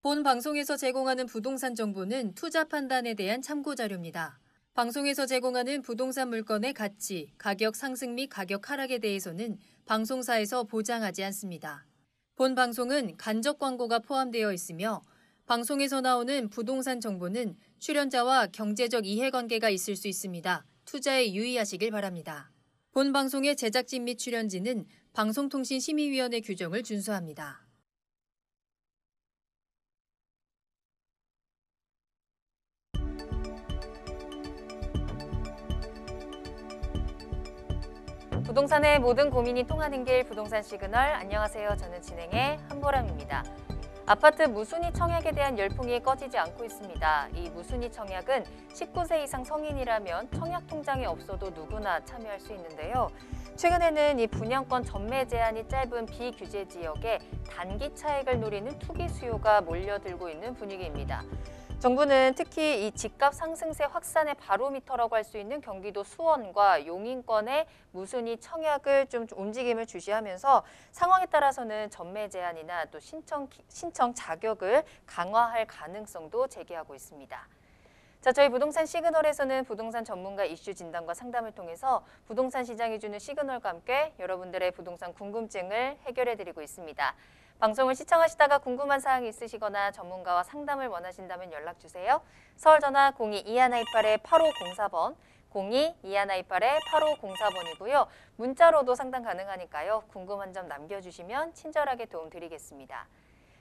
본 방송에서 제공하는 부동산 정보는 투자 판단에 대한 참고 자료입니다. 방송에서 제공하는 부동산 물건의 가치, 가격 상승 및 가격 하락에 대해서는 방송사에서 보장하지 않습니다. 본 방송은 간접 광고가 포함되어 있으며 방송에서 나오는 부동산 정보는 출연자와 경제적 이해관계가 있을 수 있습니다. 투자에 유의하시길 바랍니다. 본 방송의 제작진 및 출연진은 방송통신심의위원회 규정을 준수합니다. 부동산의 모든 고민이 통하는 길 부동산 시그널. 안녕하세요. 저는 진행의 한보람입니다. 아파트 무순위 청약에 대한 열풍이 꺼지지 않고 있습니다. 이 무순위 청약은 19세 이상 성인이라면 청약 통장이 없어도 누구나 참여할 수 있는데요. 최근에는 이 분양권 전매 제한이 짧은 비규제 지역에 단기 차익을 노리는 투기 수요가 몰려들고 있는 분위기입니다. 정부는 특히 이 집값 상승세 확산의 바로미터라고 할 수 있는 경기도 수원과 용인권의 무순위 청약을 좀 움직임을 주시하면서 상황에 따라서는 전매 제한이나 또 신청 자격을 강화할 가능성도 제기하고 있습니다. 자, 저희 부동산 시그널에서는 부동산 전문가 이슈 진단과 상담을 통해서 부동산 시장이 주는 시그널과 함께 여러분들의 부동산 궁금증을 해결해드리고 있습니다. 방송을 시청하시다가 궁금한 사항이 있으시거나 전문가와 상담을 원하신다면 연락주세요. 서울전화 02-2128-8504번, 02-2128-8504번이고요. 문자로도 상담 가능하니까요. 궁금한 점 남겨주시면 친절하게 도움드리겠습니다.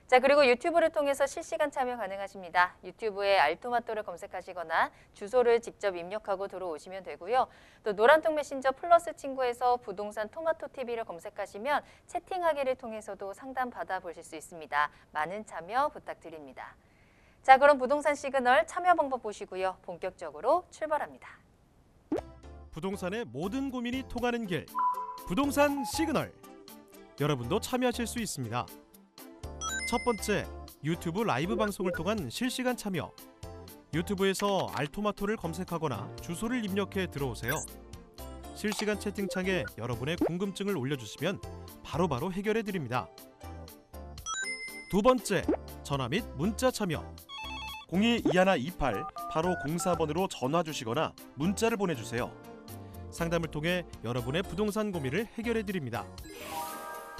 자, 그리고 유튜브를 통해서 실시간 참여 가능하십니다. 유튜브에 알토마토를 검색하시거나 주소를 직접 입력하고 들어오시면 되고요. 또 노란통 메신저 플러스 친구에서 부동산 토마토 TV를 검색하시면 채팅하기를 통해서도 상담 받아보실 수 있습니다. 많은 참여 부탁드립니다. 자, 그럼 부동산 시그널 참여 방법 보시고요. 본격적으로 출발합니다. 부동산의 모든 고민이 통하는 길, 부동산 시그널. 여러분도 참여하실 수 있습니다. 첫 번째, 유튜브 라이브 방송을 통한 실시간 참여. 유튜브에서 알토마토를 검색하거나 주소를 입력해 들어오세요. 실시간 채팅창에 여러분의 궁금증을 올려주시면 바로바로 해결해 드립니다. 두 번째, 전화 및 문자 참여. 02-2128-8504번으로 전화 주시거나 문자를 보내주세요. 상담을 통해 여러분의 부동산 고민을 해결해 드립니다.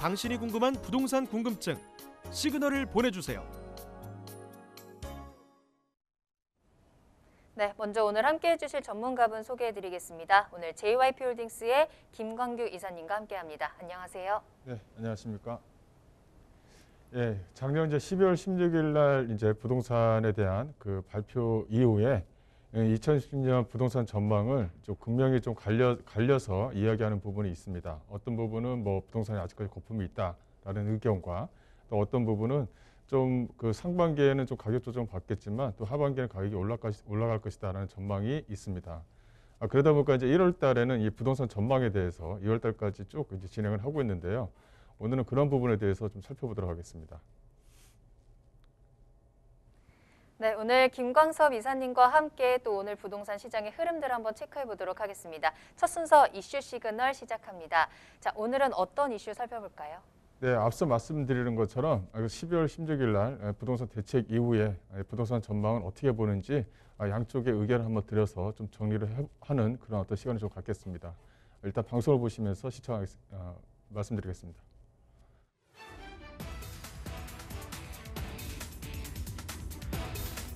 당신이 궁금한 부동산 궁금증, 시그널을 보내주세요. 네, 먼저 오늘 함께해 주실 전문가분 소개해드리겠습니다. 오늘 JYP홀딩스의 김광규 이사님과 함께합니다. 안녕하세요. 네, 안녕하십니까. 예, 작년 이제 12월 16일 날 이제 부동산에 대한 그 발표 이후에 2010년 부동산 전망을 좀 극명히 좀 갈려서 이야기하는 부분이 있습니다. 어떤 부분은 뭐 부동산에 아직까지 거품이 있다라는 의견과 또 어떤 부분은 좀 그 상반기에는 좀 가격 조정 받겠지만 또 하반기에는 가격이 올라갈 것이다라는 전망이 있습니다. 그러다 보니까 이제 1월 달에는 이 부동산 전망에 대해서 2월 달까지 쭉 이제 진행을 하고 있는데요. 오늘은 그런 부분에 대해서 좀 살펴보도록 하겠습니다. 네, 오늘 김광섭 이사님과 함께 또 오늘 부동산 시장의 흐름들을 한번 체크해 보도록 하겠습니다. 첫 순서 이슈 시그널 시작합니다. 자, 오늘은 어떤 이슈 살펴볼까요? 네, 앞서 말씀드리는 것처럼 12월 16일 날 부동산 대책 이후에 부동산 전망은 어떻게 보는지 양쪽의 의견을 한번 드려서 좀 정리를 하는 그런 어떤 시간을 좀 갖겠습니다. 일단 방송을 보시면서 말씀드리겠습니다.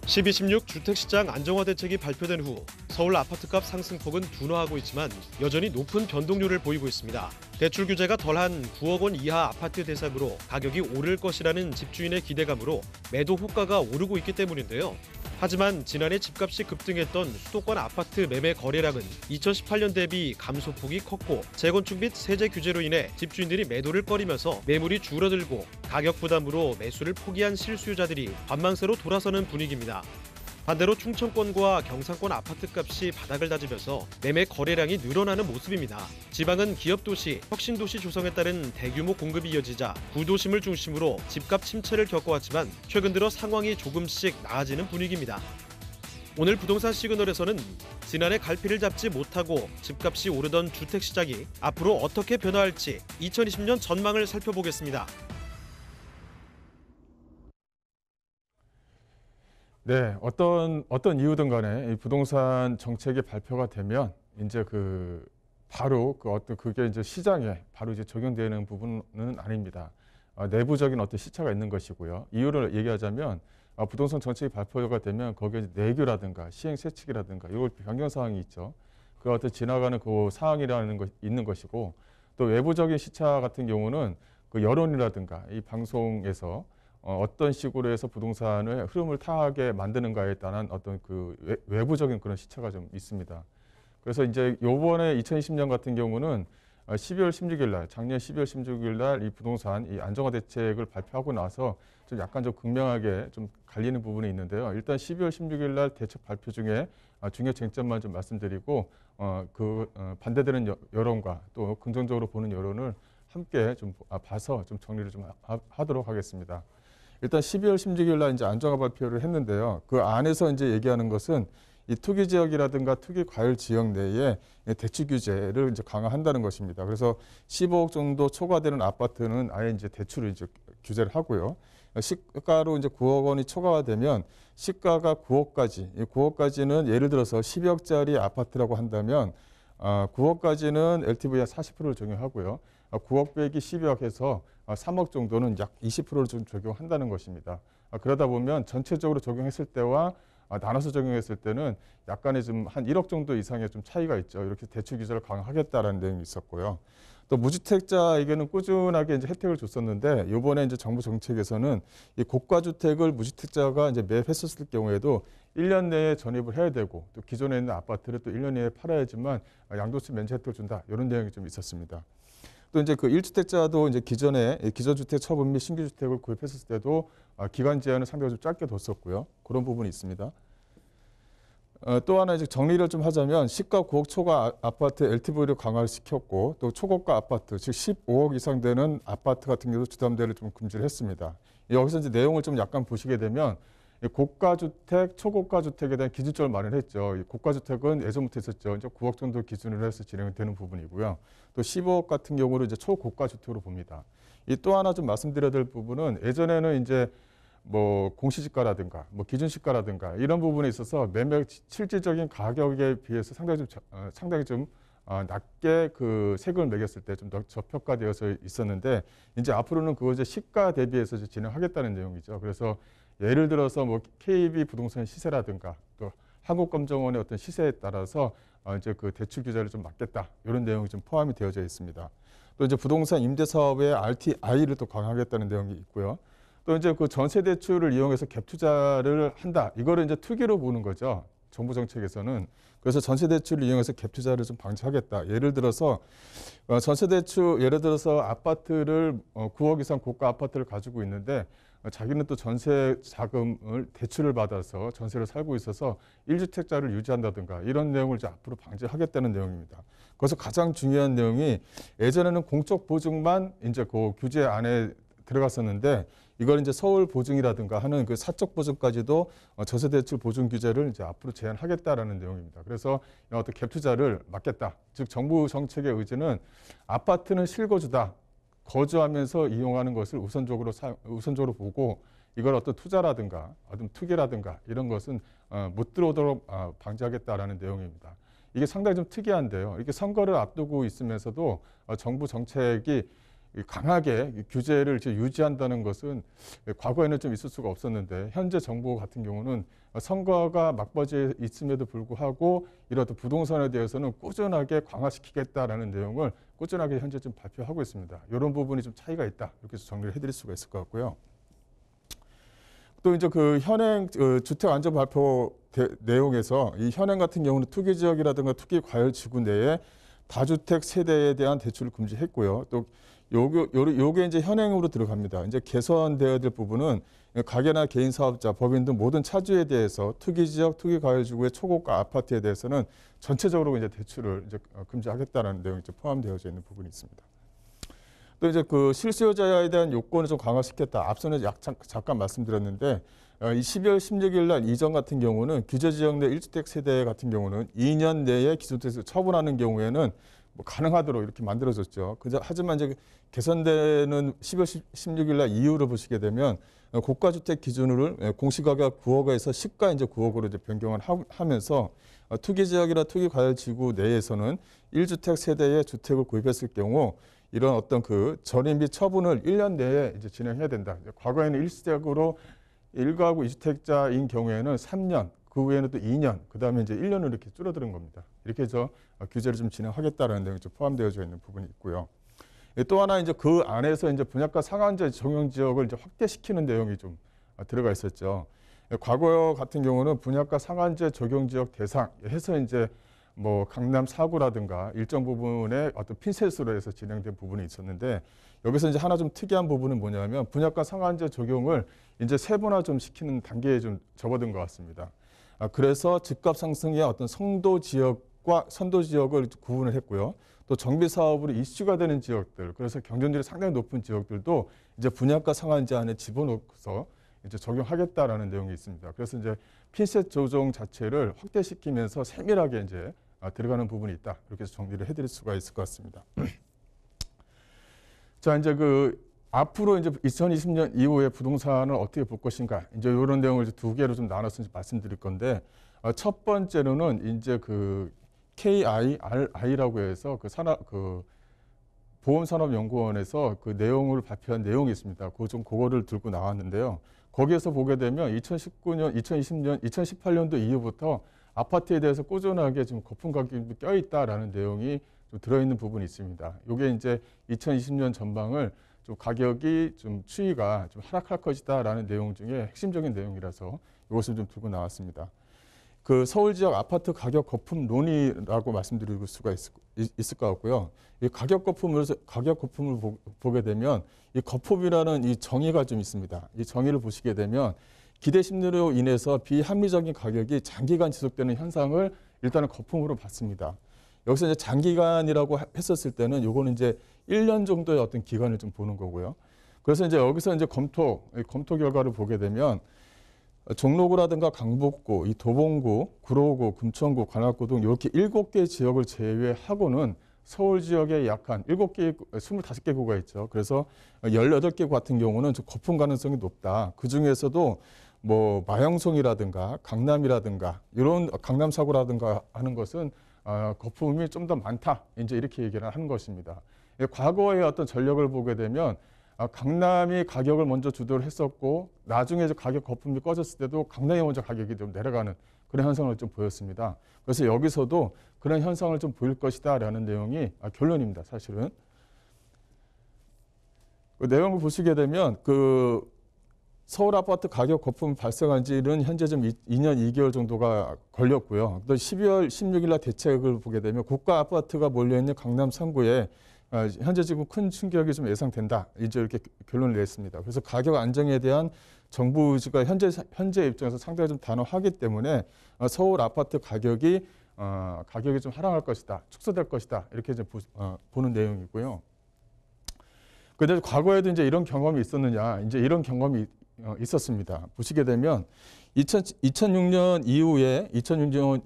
(12.16) 주택시장 안정화 대책이 발표된 후 서울 아파트값 상승폭은 둔화하고 있지만 여전히 높은 변동률을 보이고 있습니다. 대출 규제가 덜한 9억 원 이하 아파트 대상으로 가격이 오를 것이라는 집주인의 기대감으로 매도 호가가 오르고 있기 때문인데요. 하지만 지난해 집값이 급등했던 수도권 아파트 매매 거래량은 2018년 대비 감소폭이 컸고 재건축 및 세제 규제로 인해 집주인들이 매도를 꺼리면서 매물이 줄어들고 가격 부담으로 매수를 포기한 실수요자들이 관망세로 돌아서는 분위기입니다. 반대로 충청권과 경상권 아파트값이 바닥을 다지면서 매매 거래량이 늘어나는 모습입니다. 지방은 기업도시, 혁신도시 조성에 따른 대규모 공급이 이어지자 구도심을 중심으로 집값 침체를 겪어왔지만 최근 들어 상황이 조금씩 나아지는 분위기입니다. 오늘 부동산 시그널에서는 지난해 갈피를 잡지 못하고 집값이 오르던 주택시장이 앞으로 어떻게 변화할지 2020년 전망을 살펴보겠습니다. 네, 어떤 이유든 간에 이 부동산 정책이 발표가 되면 이제 바로 그게 이제 시장에 바로 이제 적용되는 부분은 아닙니다. 내부적인 어떤 시차가 있는 것이고요. 이유를 얘기하자면 부동산 정책이 발표가 되면 거기에 이제 내규라든가 시행 세칙이라든가 이걸 변경 사항이 있죠. 그 어떤 지나가는 그 사항이라는 것 있는 것이고, 또 외부적인 시차 같은 경우는 그 여론이라든가 이 방송에서 어떤 식으로 해서 부동산의 흐름을 타하게 만드는가에 따른 어떤 그 외부적인 그런 시차가 좀 있습니다. 그래서 이제 요번에 2020년 같은 경우는 12월 16일 날, 작년 12월 16일 날 이 부동산 이 안정화 대책을 발표하고 나서 좀 약간 좀 극명하게 좀 갈리는 부분이 있는데요. 일단 12월 16일 날 대책 발표 중에 중요 쟁점만 좀 말씀드리고 반대되는 여론과 또 긍정적으로 보는 여론을 함께 좀 봐서 좀 정리를 좀 하도록 하겠습니다. 일단 12월 16일 날 이제 안정화 발표를 했는데요. 그 안에서 이제 얘기하는 것은 이 투기 지역이라든가 투기 과열 지역 내에 대출 규제를 이제 강화한다는 것입니다. 그래서 15억 정도 초과되는 아파트는 아예 이제 대출을 이제 규제를 하고요. 시가로 이제 9억 원이 초과가 되면 시가가 9억까지, 이 9억까지는 예를 들어서 10억짜리 아파트라고 한다면 9억까지는 LTV 한 40%를 적용하고요. 9억 빼기 12억 해서 3억 정도는 약 20%를 좀 적용한다는 것입니다. 그러다 보면 전체적으로 적용했을 때와 나눠서 적용했을 때는 약간의 좀 한 1억 정도 이상의 좀 차이가 있죠. 이렇게 대출 규제를 강화하겠다라는 내용이 있었고요. 또 무주택자에게는 꾸준하게 이제 혜택을 줬었는데 이번에 이제 정부 정책에서는 이 고가 주택을 무주택자가 이제 매입했었을 경우에도 1년 내에 전입을 해야 되고, 또 기존에 있는 아파트를 또 1년 내에 팔아야지만 양도세 면제 혜택을 준다, 이런 내용이 좀 있었습니다. 또 이제 그 1주택자도 이제 기존에 기존주택 처분 및 신규주택을 구입했을 때도 기간 제한을 상당히 좀 짧게 뒀었고요. 그런 부분이 있습니다. 또 하나 이제 정리를 좀 하자면 시가 9억 초과 아파트 LTV를 강화를 시켰고, 또 초고가 아파트, 즉 15억 이상 되는 아파트 같은 경우도 주담대를 좀 금지를 했습니다. 여기서 이제 내용을 좀 약간 보시게 되면 고가 주택, 초고가 주택에 대한 기준점을 마련했죠. 고가 주택은 예전부터 있었죠. 이제 9억 정도 기준으로 해서 진행되는 부분이고요. 또 15억 같은 경우를 이제 초고가 주택으로 봅니다. 이 또 하나 좀 말씀드려야 될 부분은 예전에는 이제 뭐 공시지가라든가 뭐 기준시가라든가 이런 부분에 있어서 매매 실질적인 가격에 비해서 상당히 좀 낮게 그 세금을 매겼을 때 좀 더 저평가되어서 있었는데, 이제 앞으로는 그걸 이제 시가 대비해서 이제 진행하겠다는 내용이죠. 그래서 예를 들어서 뭐 KB 부동산 시세라든가 또 한국감정원의 어떤 시세에 따라서 이제 그 대출 규제를 좀 막겠다, 이런 내용이 좀 포함이 되어져 있습니다. 또 이제 부동산 임대 사업의 RTI를 또 강화하겠다는 내용이 있고요. 또 이제 그 전세 대출을 이용해서 갭 투자를 한다, 이거를 이제 투기로 보는 거죠. 정부 정책에서는. 그래서 전세 대출을 이용해서 갭 투자를 좀 방지하겠다. 예를 들어서 전세 대출, 예를 들어서 아파트를 9억 이상 고가 아파트를 가지고 있는데 자기는 또 전세 자금을 대출을 받아서 전세를 살고 있어서 1주택자를 유지한다든가 이런 내용을 이제 앞으로 방지하겠다는 내용입니다. 그래서 가장 중요한 내용이 예전에는 공적 보증만 이제 그 규제 안에 들어갔었는데, 이걸 이제 서울 보증이라든가 하는 그 사적 보증까지도 전세 대출 보증 규제를 이제 앞으로 제한하겠다라는 내용입니다. 그래서 어떤 갭 투자를 막겠다. 즉 정부 정책의 의지는 아파트는 실거주다, 거주하면서 이용하는 것을 우선적으로 보고, 이걸 어떤 투자라든가 어떤 투기라든가 이런 것은 못 들어오도록 방지하겠다라는 내용입니다. 이게 상당히 좀 특이한데요. 이렇게 선거를 앞두고 있으면서도 정부 정책이 강하게 규제를 유지한다는 것은 과거에는 좀 있을 수가 없었는데, 현재 정부 같은 경우는 선거가 막바지에 있음에도 불구하고 이런 부동산에 대해서는 꾸준하게 강화시키겠다라는 내용을 꾸준하게 현재 좀 발표하고 있습니다. 이런 부분이 좀 차이가 있다, 이렇게 정리를 해드릴 수가 있을 것 같고요. 또 이제 그 현행 주택 안전 발표 내용에서 이 현행 같은 경우는 투기 지역이라든가 투기 과열 지구 내에 다주택 세대에 대한 대출을 금지했고요. 또 요게 이제 현행으로 들어갑니다. 이제 개선되어야 될 부분은 가게나 개인 사업자, 법인 등 모든 차주에 대해서 투기 지역, 투기 과열 지구의 초고가 아파트에 대해서는 전체적으로 이제 대출을 이제 금지하겠다는 내용이 이제 포함되어져 있는 부분이 있습니다. 또 이제 그 실수요자에 대한 요건을 좀 강화시켰다. 앞서는 잠깐 말씀드렸는데, 이 12월 16일 날 이전 같은 경우는 규제 지역 내 1주택 세대 같은 경우는 2년 내에 기준주택을 처분하는 경우에는 뭐 가능하도록 이렇게 만들어졌죠. 하지만 이제 개선되는 12월 16일 날 이후를 보시게 되면 고가주택 기준으로 공시가격 9억에서 시가 이제 9억으로 이제 변경을 하면서 투기지역이나 투기과열지구 내에서는 1주택 세대의 주택을 구입했을 경우 이런 어떤 그 절임 및 처분을 1년 내에 이제 진행해야 된다. 과거에는 일시적으로 1가구 2주택자인 경우에는 3년, 그 후에는 또 2년, 그 다음에 이제 1년으로 이렇게 줄어드는 겁니다. 이렇게 해서 규제를 좀 진행하겠다라는 내용이 좀 포함되어져 있는 부분이 있고요. 또 하나 이제 그 안에서 이제 분양가 상한제 적용 지역을 이제 확대시키는 내용이 좀 들어가 있었죠. 과거 같은 경우는 분양가 상한제 적용 지역 대상 해서 이제 뭐 강남 4구라든가 일정 부분의 어떤 핀셋으로 해서 진행된 부분이 있었는데 여기서 이제 하나 좀 특이한 부분은 뭐냐면 분양가 상한제 적용을 이제 세분화 좀 시키는 단계에 좀 접어든 것 같습니다. 그래서 집값 상승의 어떤 성도 지역과 선도 지역을 구분을 했고요. 또 정비 사업으로 이슈가 되는 지역들, 그래서 경쟁률이 상당히 높은 지역들도 이제 분양가 상한제 안에 집어넣어서 이제 적용하겠다라는 내용이 있습니다. 그래서 이제 핀셋 조정 자체를 확대시키면서 세밀하게 이제 들어가는 부분이 있다. 이렇게 해서 정리를 해드릴 수가 있을 것 같습니다. 자, 이제 그 앞으로 이제 2020년 이후에 부동산을 어떻게 볼 것인가, 이제 이런 내용을 이제 두 개로 좀 나눠서 말씀드릴 건데, 첫 번째로는 이제 그 KIRI라고 해서 그 보험산업연구원에서 그 내용을 발표한 내용이 있습니다. 그거를 들고 나왔는데요. 거기에서 보게 되면 2019년, 2020년, 2018년도 이후부터 아파트에 대해서 꾸준하게 지금 거품 가격이 껴있다라는 내용이 좀 들어있는 부분이 있습니다. 이게 이제 2020년 전망을 좀 가격이 좀 추이가 좀 하락할 것이다라는 내용 중에 핵심적인 내용이라서 이것을 좀 들고 나왔습니다. 그 서울 지역 아파트 가격 거품론이라고 말씀드릴 수가 있을 것 같고요. 이 가격 거품을 보게 되면 이 거품이라는 이 정의가 좀 있습니다. 이 정의를 보시게 되면 기대 심리로 인해서 비합리적인 가격이 장기간 지속되는 현상을 일단은 거품으로 봤습니다. 여기서 이제 장기간이라고 했었을 때는 요거는 이제 1년 정도의 어떤 기간을 좀 보는 거고요. 그래서 이제 여기서 이제 검토 결과를 보게 되면 종로구라든가 강북구, 이 도봉구, 구로구, 금천구, 관악구 등 이렇게 7개 지역을 제외하고는 서울 지역에 약 한 25개 구가 있죠. 그래서 18개 같은 경우는 좀 거품 가능성이 높다. 그 중에서도 뭐 마영송이라든가 강남이라든가 이런 강남 사고라든가 하는 것은 거품이 좀 더 많다. 이제 이렇게 얘기를 하는 것입니다. 과거의 어떤 전력을 보게 되면 강남이 가격을 먼저 주도를 했었고 나중에 이제 가격 거품이 꺼졌을 때도 강남이 먼저 가격이 좀 내려가는 그런 현상을 좀 보였습니다. 그래서 여기서도 그런 현상을 좀 보일 것이다라는 내용이 결론입니다. 사실은 그 내용을 보시게 되면 그 서울 아파트 가격 거품 발생한 지는 현재 좀 2년 2개월 정도가 걸렸고요. 또 12월 16일 날 대책을 보게 되면 고가 아파트가 몰려있는 강남 3구에 현재 지금 큰 충격이 좀 예상된다. 이제 이렇게 결론을 냈습니다. 그래서 가격 안정에 대한 정부 의지가 현재 입장에서 상당히 좀 단호하기 때문에 서울 아파트 가격이 좀 하락할 것이다, 축소될 것이다 이렇게 이제 보는 내용이고요. 그런데 과거에도 이제 이런 경험이 있었느냐? 이제 이런 경험이 있었습니다. 보시게 되면 2006년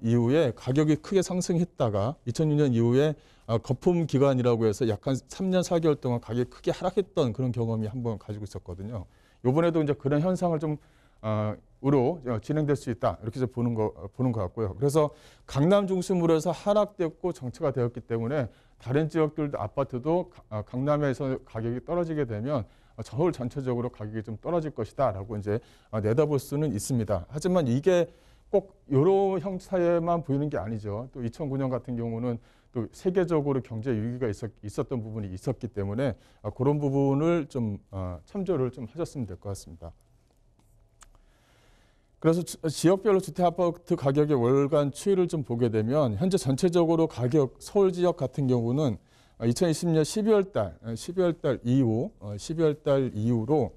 이후에 가격이 크게 상승했다가 2006년 이후에 거품 기간이라고 해서 약 한 3년 4개월 동안 가격이 크게 하락했던 그런 경험이 한번 가지고 있었거든요. 이번에도 이제 그런 현상을 좀 으로 진행될 수 있다 이렇게 해서 보는 것 같고요. 그래서 강남 중심으로 해서 하락됐고 정체가 되었기 때문에 다른 지역들도 아파트도 강남에서 가격이 떨어지게 되면 서울 전체적으로 가격이 좀 떨어질 것이다라고 이제 내다볼 수는 있습니다. 하지만 이게 꼭 이런 형태만 보이는 게 아니죠. 또 2009년 같은 경우는 또 세계적으로 경제 위기가 있었던 부분이 있었기 때문에 그런 부분을 좀 참조를 좀 하셨으면 될 것 같습니다. 그래서 지역별로 주택 아파트 가격의 월간 추이를 좀 보게 되면 현재 전체적으로 가격 서울 지역 같은 경우는 2020년 12월 달 이후로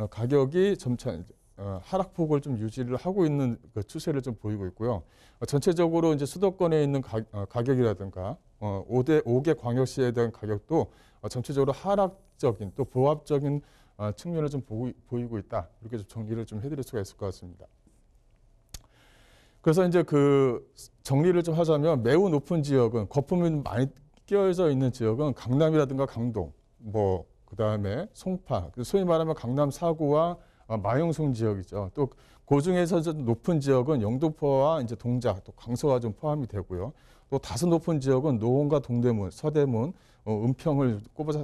가격이 점차 하락폭을 좀 유지를 하고 있는 그 추세를 좀 보이고 있고요. 전체적으로 이제 수도권에 있는 가격이라든가 5개 광역시에 대한 가격도 전체적으로 하락적인 또 보합적인 측면을 좀 보이고 있다. 이렇게 좀 정리를 좀 해드릴 수가 있을 것 같습니다. 그래서 이제 그 정리를 좀 하자면 매우 높은 지역은 거품이 많이 끼어져 있는 지역은 강남이라든가 강동, 뭐 그다음에 송파, 소위 말하면 강남 4구와 마용성 지역이죠. 또 그 중에서 좀 높은 지역은 영등포와 이제 동자, 또 강서가 좀 포함이 되고요. 또 다소 높은 지역은 노원과 동대문, 서대문, 은평을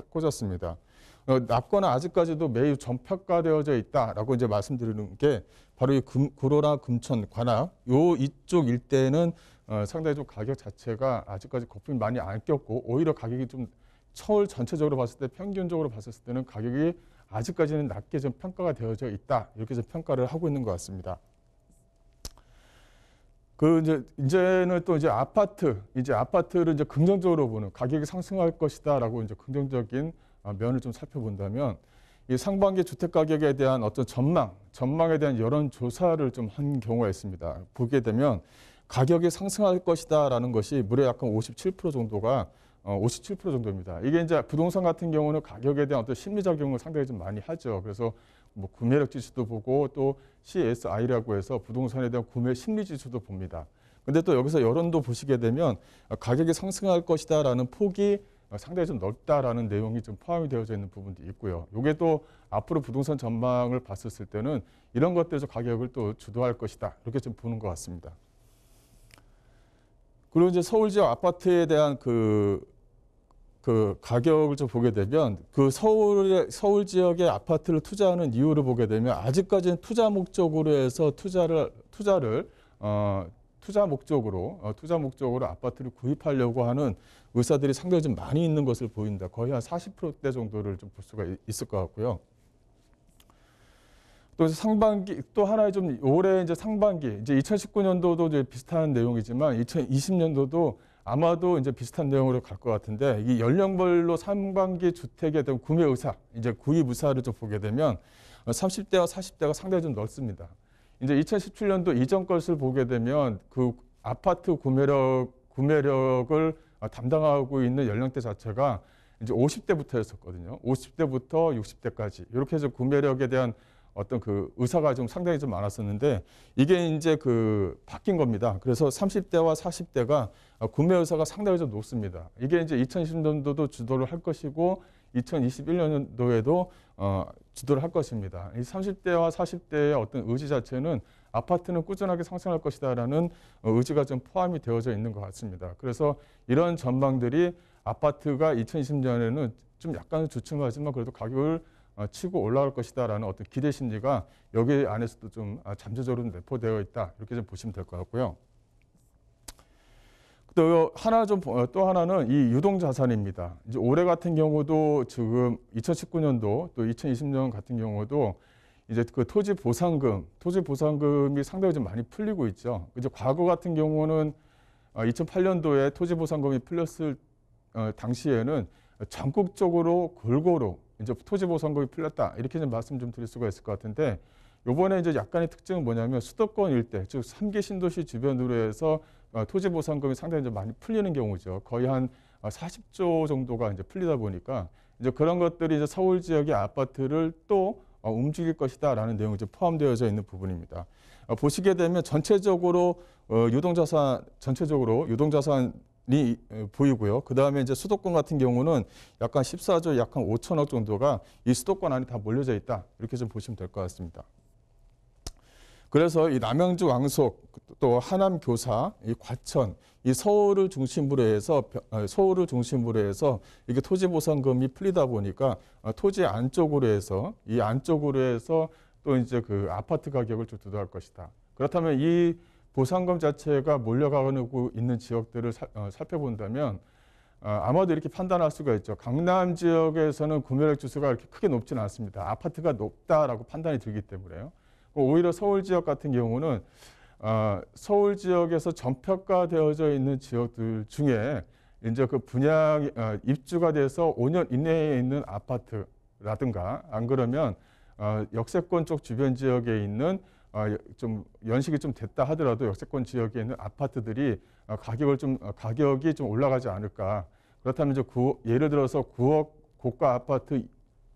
꼽았습니다. 낮거나 아직까지도 매우 전평가되어져 있다라고 이제 말씀드리는 게 바로 이 구로나 금천, 관악 이쪽 일대는 상당히 좀 가격 자체가 아직까지 거품이 많이 안 꼈고 오히려 가격이 좀 서울 전체적으로 봤을 때 평균적으로 봤을 때는 가격이 아직까지는 낮게 좀 평가가 되어져 있다 이렇게 좀 평가를 하고 있는 것 같습니다. 이제는 또 이제 아파트를 이제 긍정적으로 보는 가격이 상승할 것이다라고 이제 긍정적인 면을 좀 살펴본다면 이 상반기 주택 가격에 대한 어떤 전망에 대한 여론 조사를 좀 한 경우가 있습니다. 보게 되면 가격이 상승할 것이다라는 것이 무려 약간 57% 정도가 57% 정도입니다. 이게 이제 부동산 같은 경우는 가격에 대한 어떤 심리작용을 상당히 좀 많이 하죠. 그래서 뭐 구매력 지수도 보고 또 CSI라고 해서 부동산에 대한 구매 심리 지수도 봅니다. 근데 또 여기서 여론도 보시게 되면 가격이 상승할 것이다라는 폭이 상당히 좀 넓다라는 내용이 좀 포함이 되어져 있는 부분도 있고요. 이게 또 앞으로 부동산 전망을 봤을 때는 이런 것들에서 가격을 또 주도할 것이다 이렇게 좀 보는 것 같습니다. 그리고 이제 서울 지역 아파트에 대한 그 가격을 좀 보게 되면 그 서울 지역의 아파트를 투자하는 이유를 보게 되면 아직까지는 투자 목적으로 해서 투자 목적으로 아파트를 구입하려고 하는 의사들이 상당히 좀 많이 있는 것을 보입니다. 거의 한 40%대 정도를 좀 볼 수가 있을 것 같고요. 또 상반기 또 하나의 좀 올해 이제 상반기 이제 2019년도도 이제 비슷한 내용이지만 2020년도도 아마도 이제 비슷한 내용으로 갈 것 같은데 이 연령별로 상반기 주택에 대한 구매 의사 이제 구입 의사를 좀 보게 되면 30대와 40대가 상당히 좀 넓습니다. 이제 2017년도 이전 것을 보게 되면 그 아파트 구매력을 담당하고 있는 연령대 자체가 이제 50대부터였었거든요. 50대부터 60대까지 이렇게 해서 구매력에 대한 어떤 그 의사가 좀 상당히 좀 많았었는데 이게 이제 그 바뀐 겁니다. 그래서 30대와 40대가 구매 의사가 상당히 좀 높습니다. 이게 이제 2020년도도 주도를 할 것이고 2021년도에도 주도를 할 것입니다. 이 30대와 40대의 어떤 의지 자체는 아파트는 꾸준하게 상승할 것이다라는 의지가 좀 포함이 되어져 있는 것 같습니다. 그래서 이런 전망들이 아파트가 2020년에는 좀 약간은 주춤하지만 그래도 가격을 치고 올라갈 것이다라는 어떤 기대 심리가 여기 안에서도 좀 잠재적으로 내포되어 있다 이렇게 좀 보시면 될 것 같고요. 또 하나는 이 유동 자산입니다. 이제 올해 같은 경우도 지금 2019년도 또 2020년 같은 경우도 이제 그 토지 보상금이 상당히 좀 많이 풀리고 있죠. 이제 과거 같은 경우는 2008년도에 토지 보상금이 풀렸을 당시에는 전국적으로 골고루 이제 토지 보상금이 풀렸다 이렇게 좀 말씀 좀 드릴 수가 있을 것 같은데 이번에 이제 약간의 특징은 뭐냐면 수도권 일대 즉 3기 신도시 주변으로 해서 토지 보상금이 상당히 좀 많이 풀리는 경우죠. 거의 한 40조 정도가 이제 풀리다 보니까 이제 그런 것들이 이제 서울 지역의 아파트를 또 움직일 것이다라는 내용이 이제 포함되어져 있는 부분입니다. 보시게 되면 전체적으로 유동자산이 보이고요. 그 다음에 이제 수도권 같은 경우는 약간 14조 약간 5천억 정도가 이 수도권 안에 다 몰려져 있다. 이렇게 좀 보시면 될 것 같습니다. 그래서 이 남양주 왕속, 또 하남 교사, 이 과천, 이 서울을 중심으로 해서 이게 토지 보상금이 풀리다 보니까 토지 안쪽으로 해서 또 이제 그 아파트 가격을 좀 주도할 것이다. 그렇다면 이 보상금 자체가 몰려가고 있는 지역들을 살펴본다면 아마도 이렇게 판단할 수가 있죠. 강남 지역에서는 구매력 지수가 이렇게 크게 높지는 않습니다. 아파트가 높다라고 판단이 들기 때문에요. 오히려 서울 지역 같은 경우는 서울 지역에서 전평가되어져 있는 지역들 중에 이제 그 분양 입주가 돼서 5년 이내에 있는 아파트라든가 안 그러면 역세권 쪽 주변 지역에 있는 좀 연식이 좀 됐다 하더라도 역세권 지역에 있는 아파트들이 가격이 좀 올라가지 않을까. 그렇다면 이제 예를 들어서 9억 고가 아파트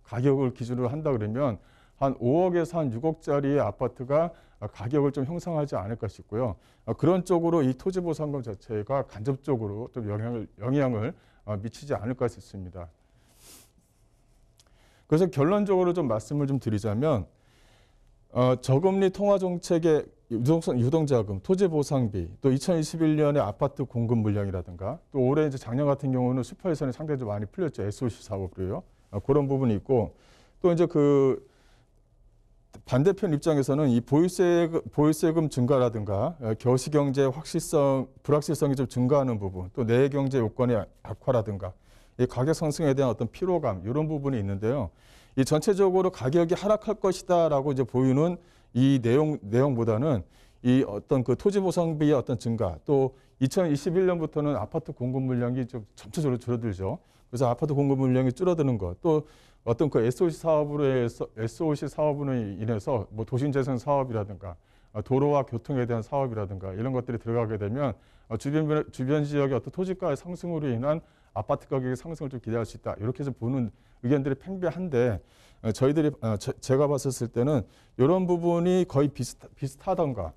가격을 기준으로 한다 그러면 한 5억에서 한 6억짜리의 아파트가 가격을 좀 형성하지 않을까 싶고요. 그런 쪽으로 이 토지보상금 자체가 간접적으로 좀 영향을 미치지 않을까 싶습니다. 그래서 결론적으로 좀 말씀을 좀 드리자면 저금리 통화 정책의 유동자금, 토지보상비, 또 2021년에 아파트 공급 물량이라든가, 또 올해 이제 작년 같은 경우는 슈퍼 예산이 상대적으로 많이 풀렸죠. SOC 사업으로요. 그런 부분이 있고, 또 이제 그 반대편 입장에서는 이 보유세금 증가라든가 겨시경제 불확실성이 좀 증가하는 부분, 또 내경제 요건의 악화라든가 이 가격 상승에 대한 어떤 피로감 이런 부분이 있는데요. 이 전체적으로 가격이 하락할 것이다라고 이제 보이는 이 내용보다는 이 어떤 그 토지보상비의 어떤 증가, 또 2021년부터는 아파트 공급 물량이 좀 점차적으로 줄어들죠. 그래서 아파트 공급 물량이 줄어드는 것, 또 어떤 그 SOC 사업으로 인해서 뭐 도심재생 사업이라든가 도로와 교통에 대한 사업이라든가 이런 것들이 들어가게 되면 주변 지역의 어떤 토지가의 상승으로 인한 아파트 가격의 상승을 좀 기대할 수 있다. 이렇게 좀 보는 의견들이 팽배한데 제가 봤었을 때는 이런 부분이 거의 비슷하던가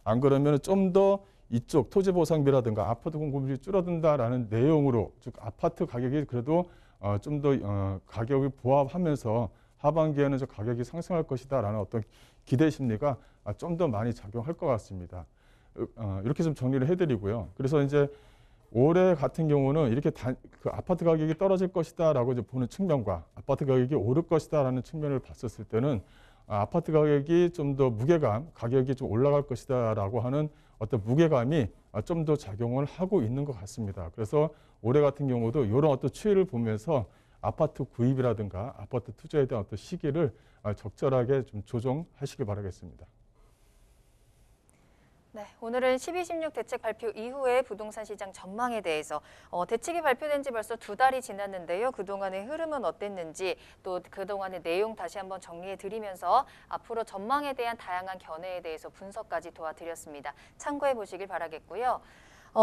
안 그러면 좀 더 이쪽 토지보상비라든가 아파트 공급이 줄어든다라는 내용으로 즉 아파트 가격이 그래도 좀 더 가격을 부합하면서 하반기에는 저 가격이 상승할 것이다라는 어떤 기대 심리가 좀 더 많이 작용할 것 같습니다. 이렇게 좀 정리를 해드리고요. 그래서 이제 올해 같은 경우는 이렇게 그 아파트 가격이 떨어질 것이다라고 이제 보는 측면과 아파트 가격이 오를 것이다라는 측면을 봤었을 때는 아파트 가격이 좀 더 가격이 좀 올라갈 것이다라고 하는 어떤 무게감이 좀 더 작용을 하고 있는 것 같습니다. 그래서 올해 같은 경우도 이런 어떤 추이를 보면서 아파트 구입이라든가 아파트 투자에 대한 어떤 시기를 적절하게 좀 조정하시기 바라겠습니다. 네, 오늘은 12.16 대책 발표 이후에 부동산 시장 전망에 대해서 대책이 발표된 지 벌써 2달이 지났는데요. 그동안의 흐름은 어땠는지 또 그동안의 내용 다시 한번 정리해 드리면서 앞으로 전망에 대한 다양한 견해에 대해서 분석까지 도와드렸습니다. 참고해 보시길 바라겠고요.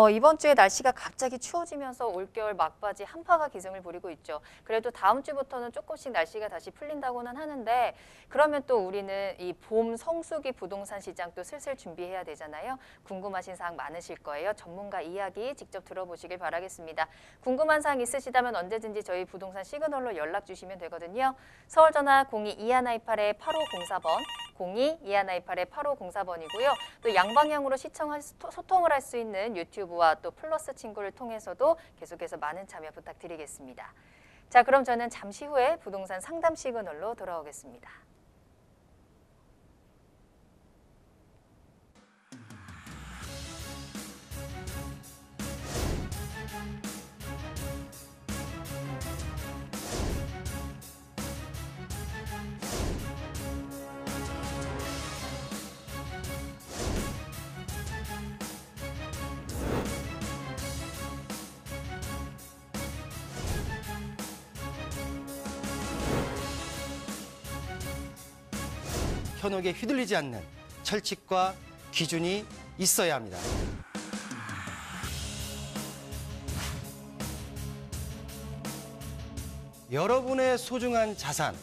이번 주에 날씨가 갑자기 추워지면서 올겨울 막바지 한파가 기승을 부리고 있죠. 그래도 다음 주부터는 조금씩 날씨가 다시 풀린다고는 하는데 그러면 또 우리는 이 봄 성수기 부동산 시장 또 슬슬 준비해야 되잖아요. 궁금하신 사항 많으실 거예요. 전문가 이야기 직접 들어보시길 바라겠습니다. 궁금한 사항 있으시다면 언제든지 저희 부동산 시그널로 연락 주시면 되거든요. 서울 전화 02-2128-8504번, 02-2128-8504번이고요. 또 양방향으로 소통을 할 수 있는 유튜브와 또 플러스 친구를 통해서도 계속해서 많은 참여 부탁드리겠습니다. 자, 그럼 저는 잠시 후에 부동산 상담 시그널로 돌아오겠습니다. 현혹에 휘둘리지 않는 철칙과 기준이 있어야 합니다. 여러분의 소중한 자산,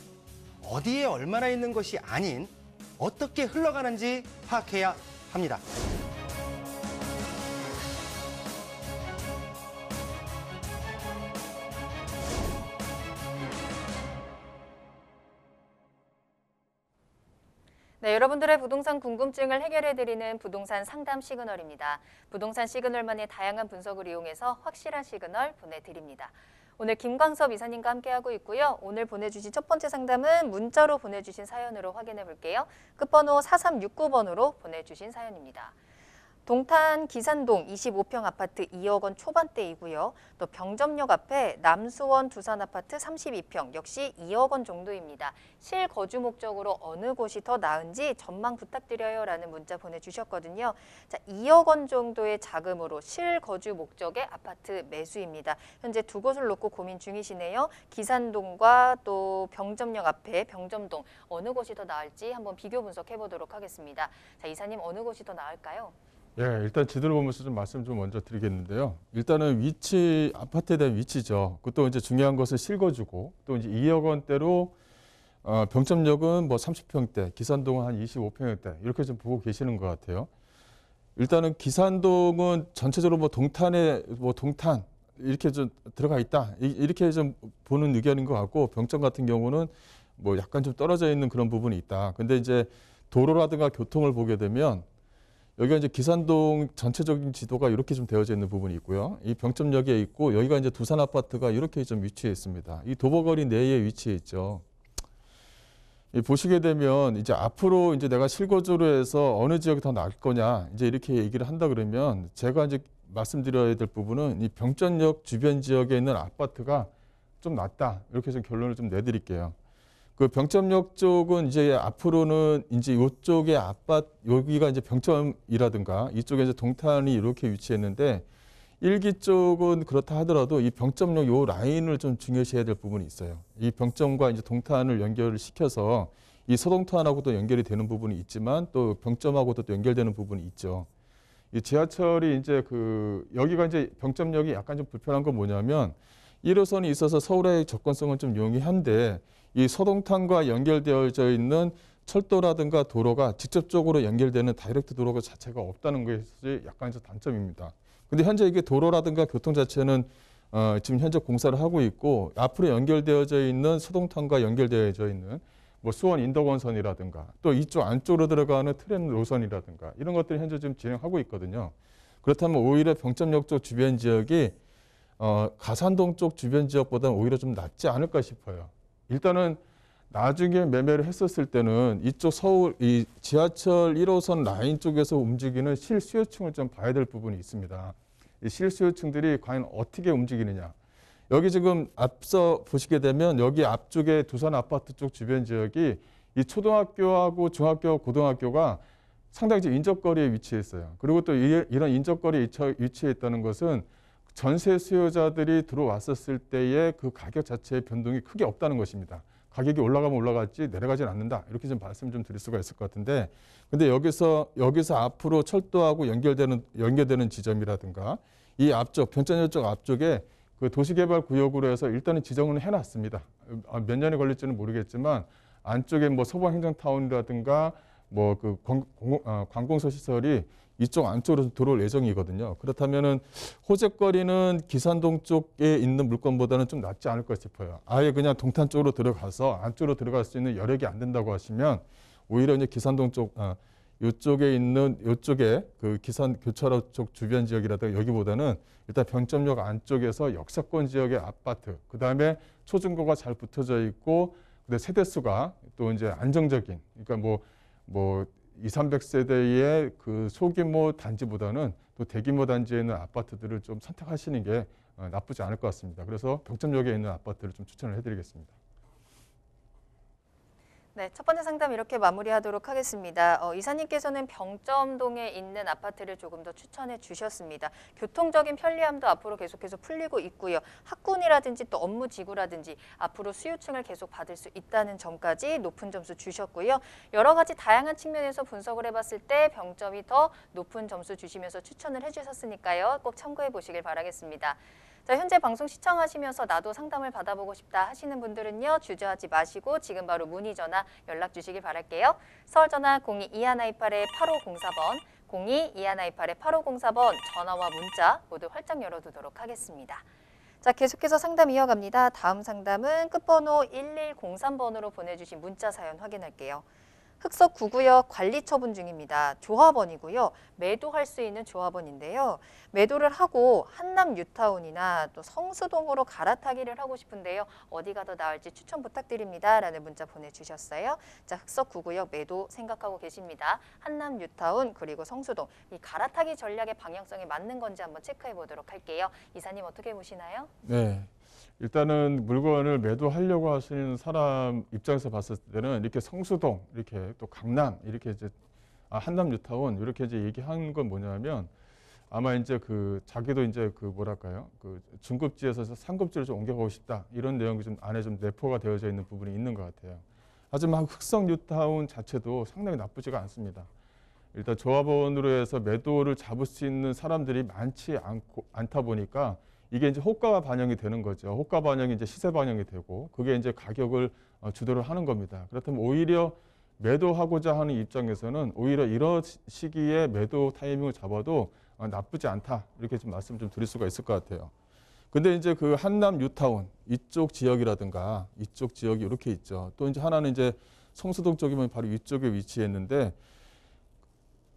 어디에 얼마나 있는 것이 아닌 어떻게 흘러가는지 파악해야 합니다. 네, 여러분들의 부동산 궁금증을 해결해드리는 부동산 상담 시그널입니다. 부동산 시그널만의 다양한 분석을 이용해서 확실한 시그널 보내드립니다. 오늘 김광섭 이사님과 함께하고 있고요. 오늘 보내주신 첫 번째 상담은 문자로 보내주신 사연으로 확인해 볼게요. 끝번호 4369번으로 보내주신 사연입니다. 동탄 기산동 25평 아파트 2억 원 초반대이고요. 또 병점역 앞에 남수원 두산 아파트 32평 역시 2억 원 정도입니다. 실거주 목적으로 어느 곳이 더 나은지 전망 부탁드려요 라는 문자 보내주셨거든요. 자, 2억 원 정도의 자금으로 실거주 목적의 아파트 매수입니다. 현재 두 곳을 놓고 고민 중이시네요. 기산동과 또 병점역 앞에 병점동 어느 곳이 더 나을지 한번 비교 분석해 보도록 하겠습니다. 자, 이사님 어느 곳이 더 나을까요? 예, 일단 지도를 보면서 좀 말씀 좀 먼저 드리겠는데요. 일단은 위치, 아파트에 대한 위치죠. 그것도 이제 중요한 것은 실거주고, 또 이제 2억 원대로 병점역은 뭐 30평대, 기산동은 한 25평대 이렇게 좀 보고 계시는 것 같아요. 일단은 기산동은 전체적으로 뭐 동탄 이렇게 좀 들어가 있다 이렇게 좀 보는 의견인 것 같고, 병점 같은 경우는 뭐 약간 좀 떨어져 있는 그런 부분이 있다. 근데 이제 도로라든가 교통을 보게 되면 여기가 이제 기산동 전체적인 지도가 이렇게 좀 되어져 있는 부분이 있고요. 이 병점역에 있고 여기가 이제 두산 아파트가 이렇게 좀 위치해 있습니다. 이 도보거리 내에 위치해 있죠. 보시게 되면 이제 앞으로 이제 내가 실거주로 해서 어느 지역이 더 나을 거냐 이제 이렇게 얘기를 한다 그러면 제가 이제 말씀드려야 될 부분은 이 병점역 주변 지역에 있는 아파트가 좀 낫다 이렇게 좀 결론을 좀 내드릴게요. 그 병점역 쪽은 이제 앞으로는 이제 이쪽에 아파트 여기가 이제 병점이라든가 이쪽에 이제 동탄이 이렇게 위치했는데 1기 쪽은 그렇다 하더라도 이 병점역 요 라인을 좀 중요시해야 될 부분이 있어요. 이 병점과 이제 동탄을 연결을 시켜서 이 서동탄하고도 연결이 되는 부분이 있지만 또 병점하고도 또 연결되는 부분이 있죠. 이 지하철이 이제 여기가 이제 병점역이 약간 좀 불편한 건 뭐냐면 1호선이 있어서 서울의 접근성은 좀 용이한데 이 서동탄과 연결되어져 있는 철도라든가 도로가 직접적으로 연결되는 다이렉트 도로가 자체가 없다는 것이 약간 좀 단점입니다. 근데 현재 이게 도로라든가 교통 자체는 지금 현재 공사를 하고 있고 앞으로 연결되어져 있는 서동탄과 연결되어져 있는 뭐 수원 인덕원선이라든가 또 이쪽 안쪽으로 들어가는 트램 노선이라든가 이런 것들이 현재 지금 진행하고 있거든요. 그렇다면 오히려 병점역 쪽 주변 지역이 가산동 쪽 주변 지역보다는 오히려 좀 낫지 않을까 싶어요. 일단은 나중에 매매를 했었을 때는 이쪽 서울 이 지하철 1호선 라인 쪽에서 움직이는 실수요층을 좀 봐야 될 부분이 있습니다. 이 실수요층들이 과연 어떻게 움직이느냐. 여기 지금 앞서 보시게 되면 여기 앞쪽에 두산 아파트 쪽 주변 지역이 이 초등학교하고 중학교, 고등학교가 상당히 인접거리에 위치해 있어요. 그리고 또 이런 인접거리에 위치해 있다는 것은 전세 수요자들이 들어왔었을 때의 그 가격 자체의 변동이 크게 없다는 것입니다. 가격이 올라가면 올라갔지 내려가진 않는다. 이렇게 좀 말씀 좀 드릴 수가 있을 것 같은데, 근데 여기서 앞으로 철도하고 연결되는 지점이라든가 이 앞쪽 병점역 쪽 앞쪽에 그 도시개발 구역으로 해서 일단은 지정을 해놨습니다. 몇 년이 걸릴지는 모르겠지만 안쪽에 뭐 서부행정타운이라든가 뭐 그 관공서 시설이 이쪽 안쪽으로 들어올 예정이거든요. 그렇다면은 호재거리는 기산동 쪽에 있는 물건보다는 좀 낫지 않을까 싶어요. 아예 그냥 동탄 쪽으로 들어가서 안쪽으로 들어갈 수 있는 여력이 안 된다고 하시면 오히려 이제 기산동 쪽 이쪽에 있는 이쪽에 그 기산 교차로 쪽 주변 지역이라든가 여기보다는 일단 병점역 안쪽에서 역사권 지역의 아파트, 그 다음에 초중고가 잘 붙어져 있고, 근데 세대수가 또 이제 안정적인, 그러니까 뭐 200~300세대의 그 소규모 단지보다는 또 대규모 단지에 있는 아파트들을 좀 선택하시는 게 나쁘지 않을 것 같습니다. 그래서 병점역에 있는 아파트를 좀 추천을 해드리겠습니다. 네, 첫 번째 상담 이렇게 마무리하도록 하겠습니다. 이사님께서는 병점동에 있는 아파트를 조금 더 추천해 주셨습니다. 교통적인 편리함도 앞으로 계속해서 풀리고 있고요. 학군이라든지 또 업무 지구라든지 앞으로 수요층을 계속 받을 수 있다는 점까지 높은 점수 주셨고요. 여러 가지 다양한 측면에서 분석을 해봤을 때 병점이 더 높은 점수 주시면서 추천을 해주셨으니까요. 꼭 참고해 보시길 바라겠습니다. 자, 현재 방송 시청하시면서 나도 상담을 받아보고 싶다 하시는 분들은요. 주저하지 마시고 지금 바로 문의 전화 연락 주시길 바랄게요. 서울 전화 02-2128-8504번, 02-2128-8504번 전화와 문자 모두 활짝 열어두도록 하겠습니다. 자, 계속해서 상담 이어갑니다. 다음 상담은 끝번호 1103번으로 보내주신 문자 사연 확인할게요. 흑석 9구역 관리 처분 중입니다. 조합원이고요. 매도할 수 있는 조합원인데요. 매도를 하고 한남 뉴타운이나 또 성수동으로 갈아타기를 하고 싶은데요. 어디가 더 나을지 추천 부탁드립니다. 라는 문자 보내주셨어요. 자, 흑석 9구역 매도 생각하고 계십니다. 한남 뉴타운 그리고 성수동. 이 갈아타기 전략의 방향성에 맞는 건지 한번 체크해 보도록 할게요. 이사님 어떻게 보시나요? 네. 일단은 물건을 매도하려고 하시는 사람 입장에서 봤을 때는 이렇게 성수동, 이렇게 또 강남, 이렇게 이제 한남 뉴타운 이렇게 이제 얘기한 건 뭐냐면 아마 이제 자기도 이제 뭐랄까요, 중급지에서 상급지로 좀 옮겨가고 싶다 이런 내용이 좀 안에 좀 내포가 되어져 있는 부분이 있는 것 같아요. 하지만 흑석 뉴타운 자체도 상당히 나쁘지가 않습니다. 일단 조합원으로 해서 매도를 잡을 수 있는 사람들이 많지 않다 보니까 이게 이제 호가가 반영이 되는 거죠. 호가 반영이 이제 시세 반영이 되고 그게 이제 가격을 주도를 하는 겁니다. 그렇다면 오히려 매도하고자 하는 입장에서는 오히려 이런 시기에 매도 타이밍을 잡아도 나쁘지 않다. 이렇게 좀 말씀 좀 드릴 수가 있을 것 같아요. 근데 이제 그 한남 뉴타운 이쪽 지역이라든가 이쪽 지역이 이렇게 있죠. 또 이제 하나는 이제 성수동 쪽이면 바로 이쪽에 위치했는데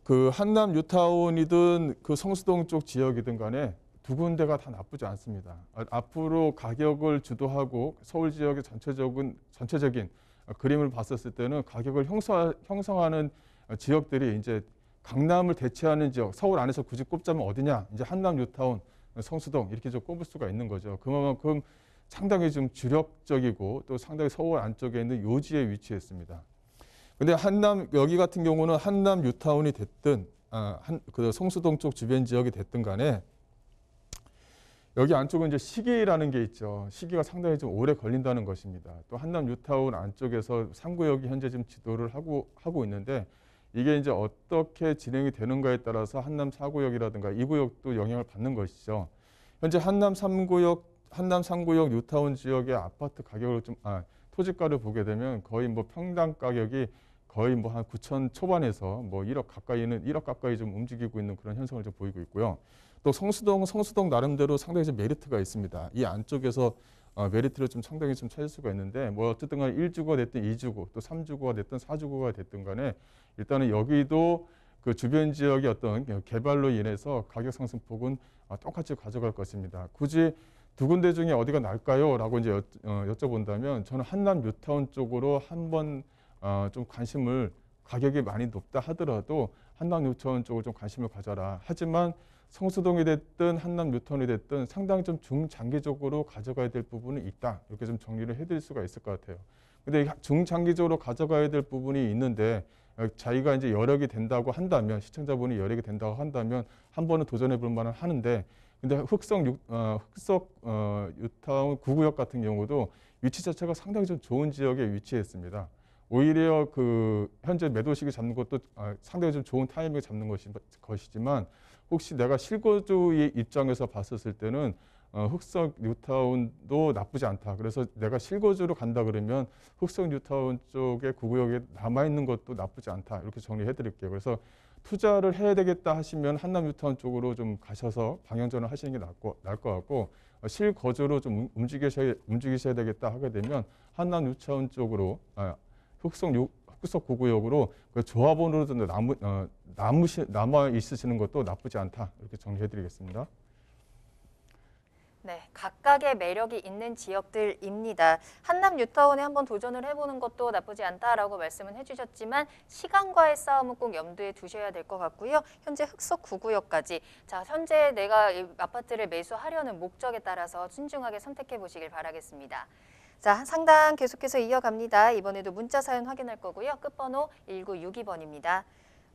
그 한남 뉴타운이든 그 성수동 쪽 지역이든 간에 두 군데가 다 나쁘지 않습니다. 앞으로 가격을 주도하고 서울 지역의 전체적인 그림을 봤었을 때는 가격을 형성하는 지역들이 이제 강남을 대체하는 지역, 서울 안에서 굳이 꼽자면 어디냐? 이제 한남 뉴타운, 성수동 이렇게 좀 꼽을 수가 있는 거죠. 그만큼 상당히 좀 주력적이고 또 상당히 서울 안쪽에 있는 요지에 위치했습니다. 근데 여기 같은 경우는 한남 뉴타운이 됐든 그 성수동 쪽 주변 지역이 됐든 간에 여기 안쪽은 이제 시기라는 게 있죠. 시기가 상당히 좀 오래 걸린다는 것입니다. 또 한남 뉴타운 안쪽에서 3구역이 현재 지금 지도를 하고 있는데 이게 이제 어떻게 진행이 되는가에 따라서 한남 4구역이라든가 2구역도 영향을 받는 것이죠. 현재 한남 3구역 뉴타운 지역의 아파트 가격을 토지가를 보게 되면 거의 뭐 평당 가격이 거의 뭐 한 9천 초반에서 뭐 1억 가까이 좀 움직이고 있는 그런 현상을 좀 보이고 있고요. 또 성수동 나름대로 상당히 좀 메리트가 있습니다. 이 안쪽에서 메리트를 좀 상당히 좀 찾을 수가 있는데 뭐 어쨌든 간에 1주거가 됐든 2주거 또 3주거가 됐든 4주거가 됐든 간에 일단은 여기도 그 주변 지역의 어떤 개발로 인해서 가격 상승폭은 똑같이 가져갈 것입니다. 굳이 두 군데 중에 어디가 나을까요? 라고 이제 여쭤본다면 저는 한남 뉴타운 쪽으로 한번 좀 관심을 가격이 많이 높다 하더라도 한남 뉴타운 쪽으로 좀 관심을 가져라. 하지만 성수동이 됐든 한남 뉴타운이 됐든 상당히 좀 중장기적으로 가져가야 될 부분은 있다. 이렇게 좀 정리를 해드릴 수가 있을 것 같아요. 근데 중장기적으로 가져가야 될 부분이 있는데 자기가 이제 여력이 된다고 한다면 시청자분이 여력이 된다고 한다면 한 번은 도전해 볼 만은 하는데 근데 흑석 뉴타운 9구역 같은 경우도 위치 자체가 상당히 좀 좋은 지역에 위치했습니다. 오히려 그 현재 매도 시기 잡는 것도 상당히 좀 좋은 타이밍을 잡는 것이지만 혹시 내가 실거주의 입장에서 봤었을 때는 흑석 뉴타운도 나쁘지 않다. 그래서 내가 실거주로 간다 그러면 흑석 뉴타운 쪽에 9구역에 남아있는 것도 나쁘지 않다. 이렇게 정리해 드릴게요. 그래서 투자를 해야 되겠다 하시면 한남 뉴타운 쪽으로 좀 가셔서 방향전을 하시는 게 나을 것 같고 실거주로 좀 움직이셔야 되겠다 하게 되면 한남 뉴타운 쪽으로 흑석 9구역으로 그 조합원으로 남아 있으시는 것도 나쁘지 않다. 이렇게 정리해 드리겠습니다. 네, 각각의 매력이 있는 지역들입니다. 한남 뉴타운에 한번 도전을 해보는 것도 나쁘지 않다라고 말씀은 해주셨지만 시간과의 싸움은 꼭 염두에 두셔야 될 것 같고요. 현재 흑석 9구역까지 자 현재 내가 이 아파트를 매수하려는 목적에 따라서 신중하게 선택해 보시길 바라겠습니다. 자, 상담 계속해서 이어갑니다. 이번에도 문자 사연 확인할 거고요. 끝번호 1962번입니다.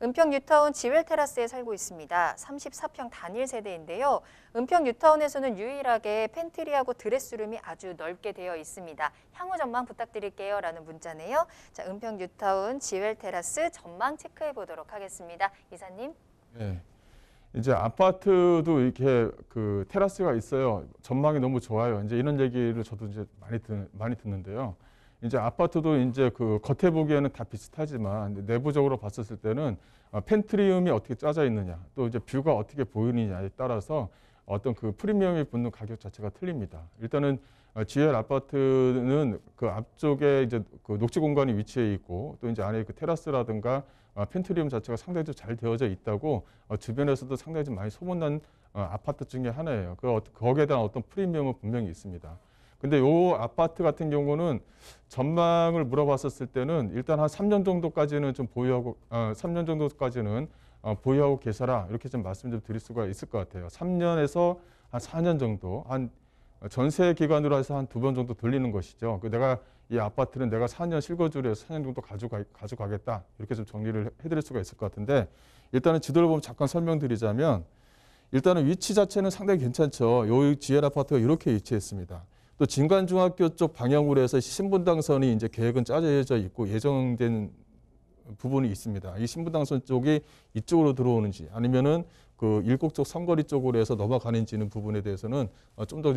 은평 뉴타운 지웰 테라스에 살고 있습니다. 34평 단일 세대인데요. 은평 뉴타운에서는 유일하게 팬트리하고 드레스룸이 아주 넓게 되어 있습니다. 향후 전망 부탁드릴게요. 라는 문자네요. 자, 은평 뉴타운 지웰 테라스 전망 체크해 보도록 하겠습니다. 이사님. 네. 이제 아파트도 이렇게 그 테라스가 있어요. 전망이 너무 좋아요. 이제 이런 얘기를 저도 이제 많이 듣는데요. 이제 아파트도 이제 그 겉에 보기에는 다 비슷하지만 내부적으로 봤었을 때는 팬트리움이 어떻게 짜져 있느냐, 또 이제 뷰가 어떻게 보이느냐에 따라서 어떤 그 프리미엄이 붙는 가격 자체가 틀립니다. 일단은 GL 아파트는 그 앞쪽에 이제 그 녹지 공간이 위치해 있고 또 이제 안에 그 테라스라든가 팬트리움 자체가 상당히 좀 잘 되어져 있다고 주변에서도 상당히 좀 많이 소문난 아파트 중에 하나예요. 거기에 대한 어떤 프리미엄은 분명히 있습니다. 근데 이 아파트 같은 경우는 전망을 물어봤었을 때는 일단 한 3년 정도까지는 좀 보유하고 3년 정도까지는 보유하고 계셔라 이렇게 좀 말씀 좀 드릴 수가 있을 것 같아요. 3년에서 한 4년 정도 한 전세 기간으로 해서 한 2번 정도 돌리는 것이죠. 내가 이 아파트는 내가 4년 실거주로 해서 4년 정도 가져가겠다 이렇게 좀 정리를 해드릴 수가 있을 것 같은데 일단은 지도를 보면 잠깐 설명드리자면 일단은 위치 자체는 상당히 괜찮죠. 이 GL 아파트가 이렇게 위치했습니다. 또 진관중학교 쪽 방향으로 해서 신분당선이 이제 계획은 짜져져 있고 예정된 부분이 있습니다. 이 신분당선 쪽이 이쪽으로 들어오는지 아니면은 그 일곡 쪽 삼거리 쪽으로 해서 넘어가는지는 부분에 대해서는 좀 더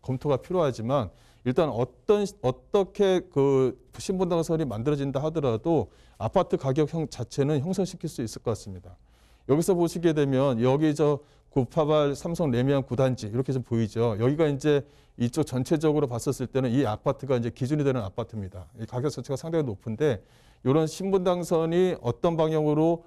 검토가 필요하지만 일단 어떻게 그 신분당선이 만들어진다 하더라도 아파트 가격 자체는 형성시킬 수 있을 것 같습니다. 여기서 보시게 되면 여기 구파발, 삼성, 레미안 9단지 이렇게 좀 보이죠. 여기가 이제 이쪽 전체적으로 봤었을 때는 이 아파트가 이제 기준이 되는 아파트입니다. 이 가격 자체가 상당히 높은데 이런 신분당선이 어떤 방향으로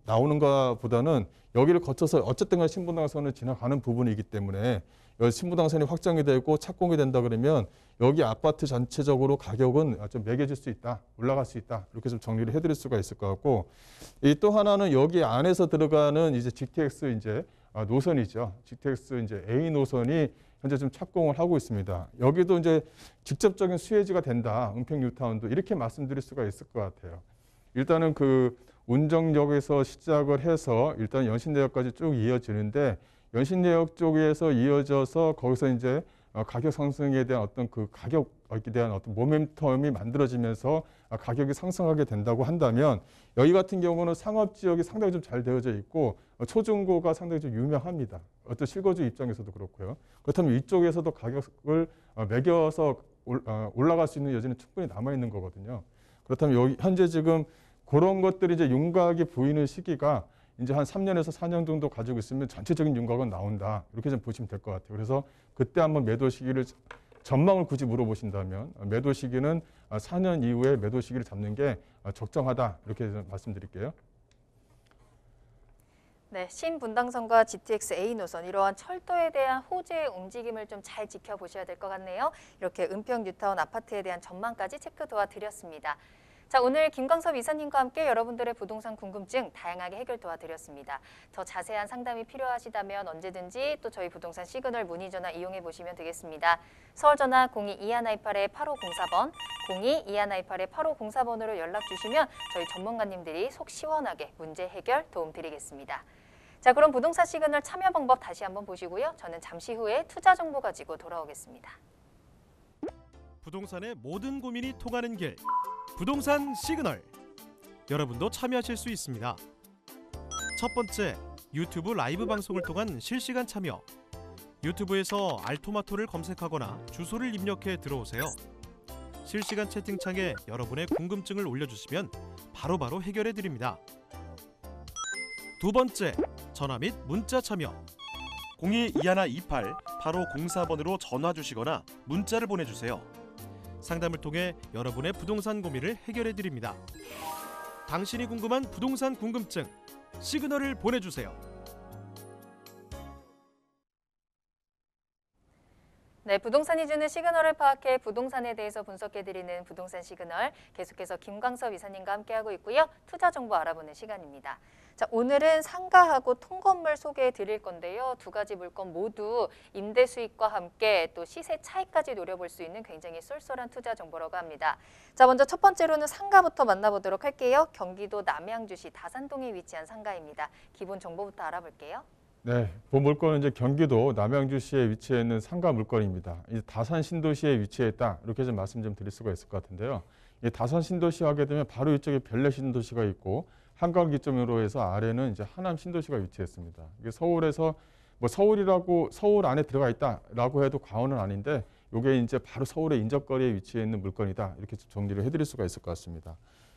나오는가 보다는 여기를 거쳐서 어쨌든 간에 신분당선을 지나가는 부분이기 때문에 여기 신분당선이 확장이 되고 착공이 된다 그러면 여기 아파트 전체적으로 가격은 좀 매겨질 수 있다, 올라갈 수 있다 이렇게 좀 정리를 해드릴 수가 있을 것 같고 이 또 하나는 여기 안에서 들어가는 이제 GTX 이제 노선이죠. GTX 이제 A 노선이 현재 좀 착공을 하고 있습니다. 여기도 이제 직접적인 수혜지가 된다, 은평 뉴타운도 이렇게 말씀드릴 수가 있을 것 같아요. 일단은 그 운정역에서 시작을 해서 일단 연신내역까지 쭉 이어지는데 연신내역 쪽에서 이어져서 거기서 이제 가격 상승에 대한 어떤 그 가격에 대한 어떤 모멘텀이 만들어지면서 가격이 상승하게 된다고 한다면 여기 같은 경우는 상업 지역이 상당히 좀 잘 되어져 있고 초중고가 상당히 좀 유명합니다. 어떤 실거주 입장에서도 그렇고요. 그렇다면 이쪽에서도 가격을 매겨서 올라갈 수 있는 여지는 충분히 남아 있는 거거든요. 그렇다면 여기 현재 지금 그런 것들이 이제 윤곽이 보이는 시기가 이제 한 3년에서 4년 정도 가지고 있으면 전체적인 윤곽은 나온다. 이렇게 좀 보시면 될 것 같아요. 그래서 그때 한번 매도 시기를 전망을 굳이 물어보신다면 매도 시기는 4년 이후에 매도 시기를 잡는 게 적정하다. 이렇게 말씀드릴게요. 네, 신분당선과 GTX A 노선 이러한 철도에 대한 호재의 움직임을 좀 잘 지켜보셔야 될 것 같네요. 이렇게 은평 뉴타운 아파트에 대한 전망까지 체크 도와드렸습니다. 자, 오늘 김광섭 이사님과 함께 여러분들의 부동산 궁금증 다양하게 해결 도와드렸습니다. 더 자세한 상담이 필요하시다면 언제든지 또 저희 부동산 시그널 문의전화 이용해 보시면 되겠습니다. 서울전화 02-2128-8504번, 02-2128-8504번으로 연락 주시면 저희 전문가님들이 속 시원하게 문제 해결 도움드리겠습니다. 자, 그럼 부동산 시그널 참여 방법 다시 한번 보시고요. 저는 잠시 후에 투자 정보 가지고 돌아오겠습니다. 부동산의 모든 고민이 통하는 길, 부동산 시그널. 여러분도 참여하실 수 있습니다. 첫 번째, 유튜브 라이브 방송을 통한 실시간 참여. 유튜브에서 알토마토를 검색하거나 주소를 입력해 들어오세요. 실시간 채팅창에 여러분의 궁금증을 올려주시면 바로바로 해결해 드립니다. 두 번째, 전화 및 문자 참여. 02-2128-8504번으로 전화 주시거나 문자를 보내주세요. 상담을 통해 여러분의 부동산 고민을 해결해 드립니다. 당신이 궁금한 부동산 궁금증, 시그널을 보내주세요. 네, 부동산이 주는 시그널을 파악해 부동산에 대해서 분석해드리는 부동산 시그널, 계속해서 김광섭 이사님과 함께하고 있고요. 투자 정보 알아보는 시간입니다. 자, 오늘은 상가하고 통건물 소개해 드릴 건데요. 두 가지 물건 모두 임대 수익과 함께 또 시세 차익까지 노려볼 수 있는 굉장히 쏠쏠한 투자 정보라고 합니다. 자, 먼저 첫 번째로는 상가부터 만나보도록 할게요. 경기도 남양주시 다산동에 위치한 상가입니다. 기본 정보부터 알아볼게요. 네, 본 물건은 이제 경기도 남양주시에 위치해 있는 상가 물건입니다. 이 다산 신도시에 위치해 있다. 이렇게 좀 말씀 좀 드릴 수가 있을 것 같은데요. 이 다산 신도시 하게 되면 바로 이쪽에 별내 신도시가 있고 한강 기점으로 해서 아래는 이제 하남 신도시가 위치했습니다. 이게 서울에서 뭐 서울 안에 들어가 있다라고 해도 과언은 아닌데 이게 이제 바로 서울의 인접거리에 위치해 있는 물건이다. 이렇게 좀 정리를 해드릴 수가 있을 것 같습니다.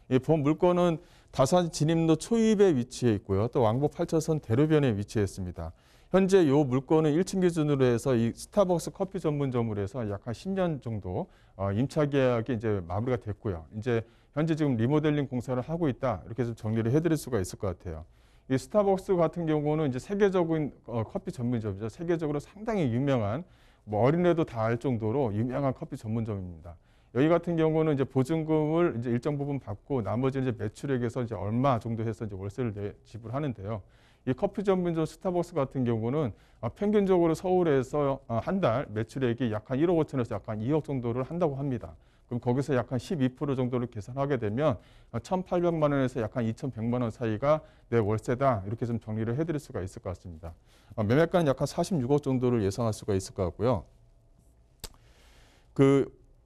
이 본 물건은 다산 진입로 초입에 위치해 있고요. 또 왕복 8차선 대로변에 위치했습니다. 현재 이 물건은 1층 기준으로 해서 이 스타벅스 커피 전문점으로 해서 약 한 10년 정도 임차 계약이 이제 마무리가 됐고요. 이제 현재 지금 리모델링 공사를 하고 있다. 이렇게 좀 정리를 해드릴 수가 있을 것 같아요. 이 스타벅스 같은 경우는 이제 세계적인 커피 전문점이죠. 세계적으로 상당히 유명한 뭐 어린애도 다 알 정도로 유명한 커피 전문점입니다. 여기 같은 경우는 이제 보증금을 이제 일정 부분 받고 나머지 이제 매출액에서 이제 얼마 정도 해서 이제 월세를 지불하는데요. 이 커피 전문점 스타벅스 같은 경우는 평균적으로 서울에서 한 달 매출액이 약 한 1억 5천에서 약 한 2억 정도를 한다고 합니다. 그럼 거기서 약 한 12% 정도를 계산하게 되면 1,800만 원에서 약 한 2,100만 원 사이가 내 월세다. 이렇게 좀 정리를 해드릴 수가 있을 것 같습니다. 매매가는 약 한 46억 정도를 예상할 수가 있을 것 같고요.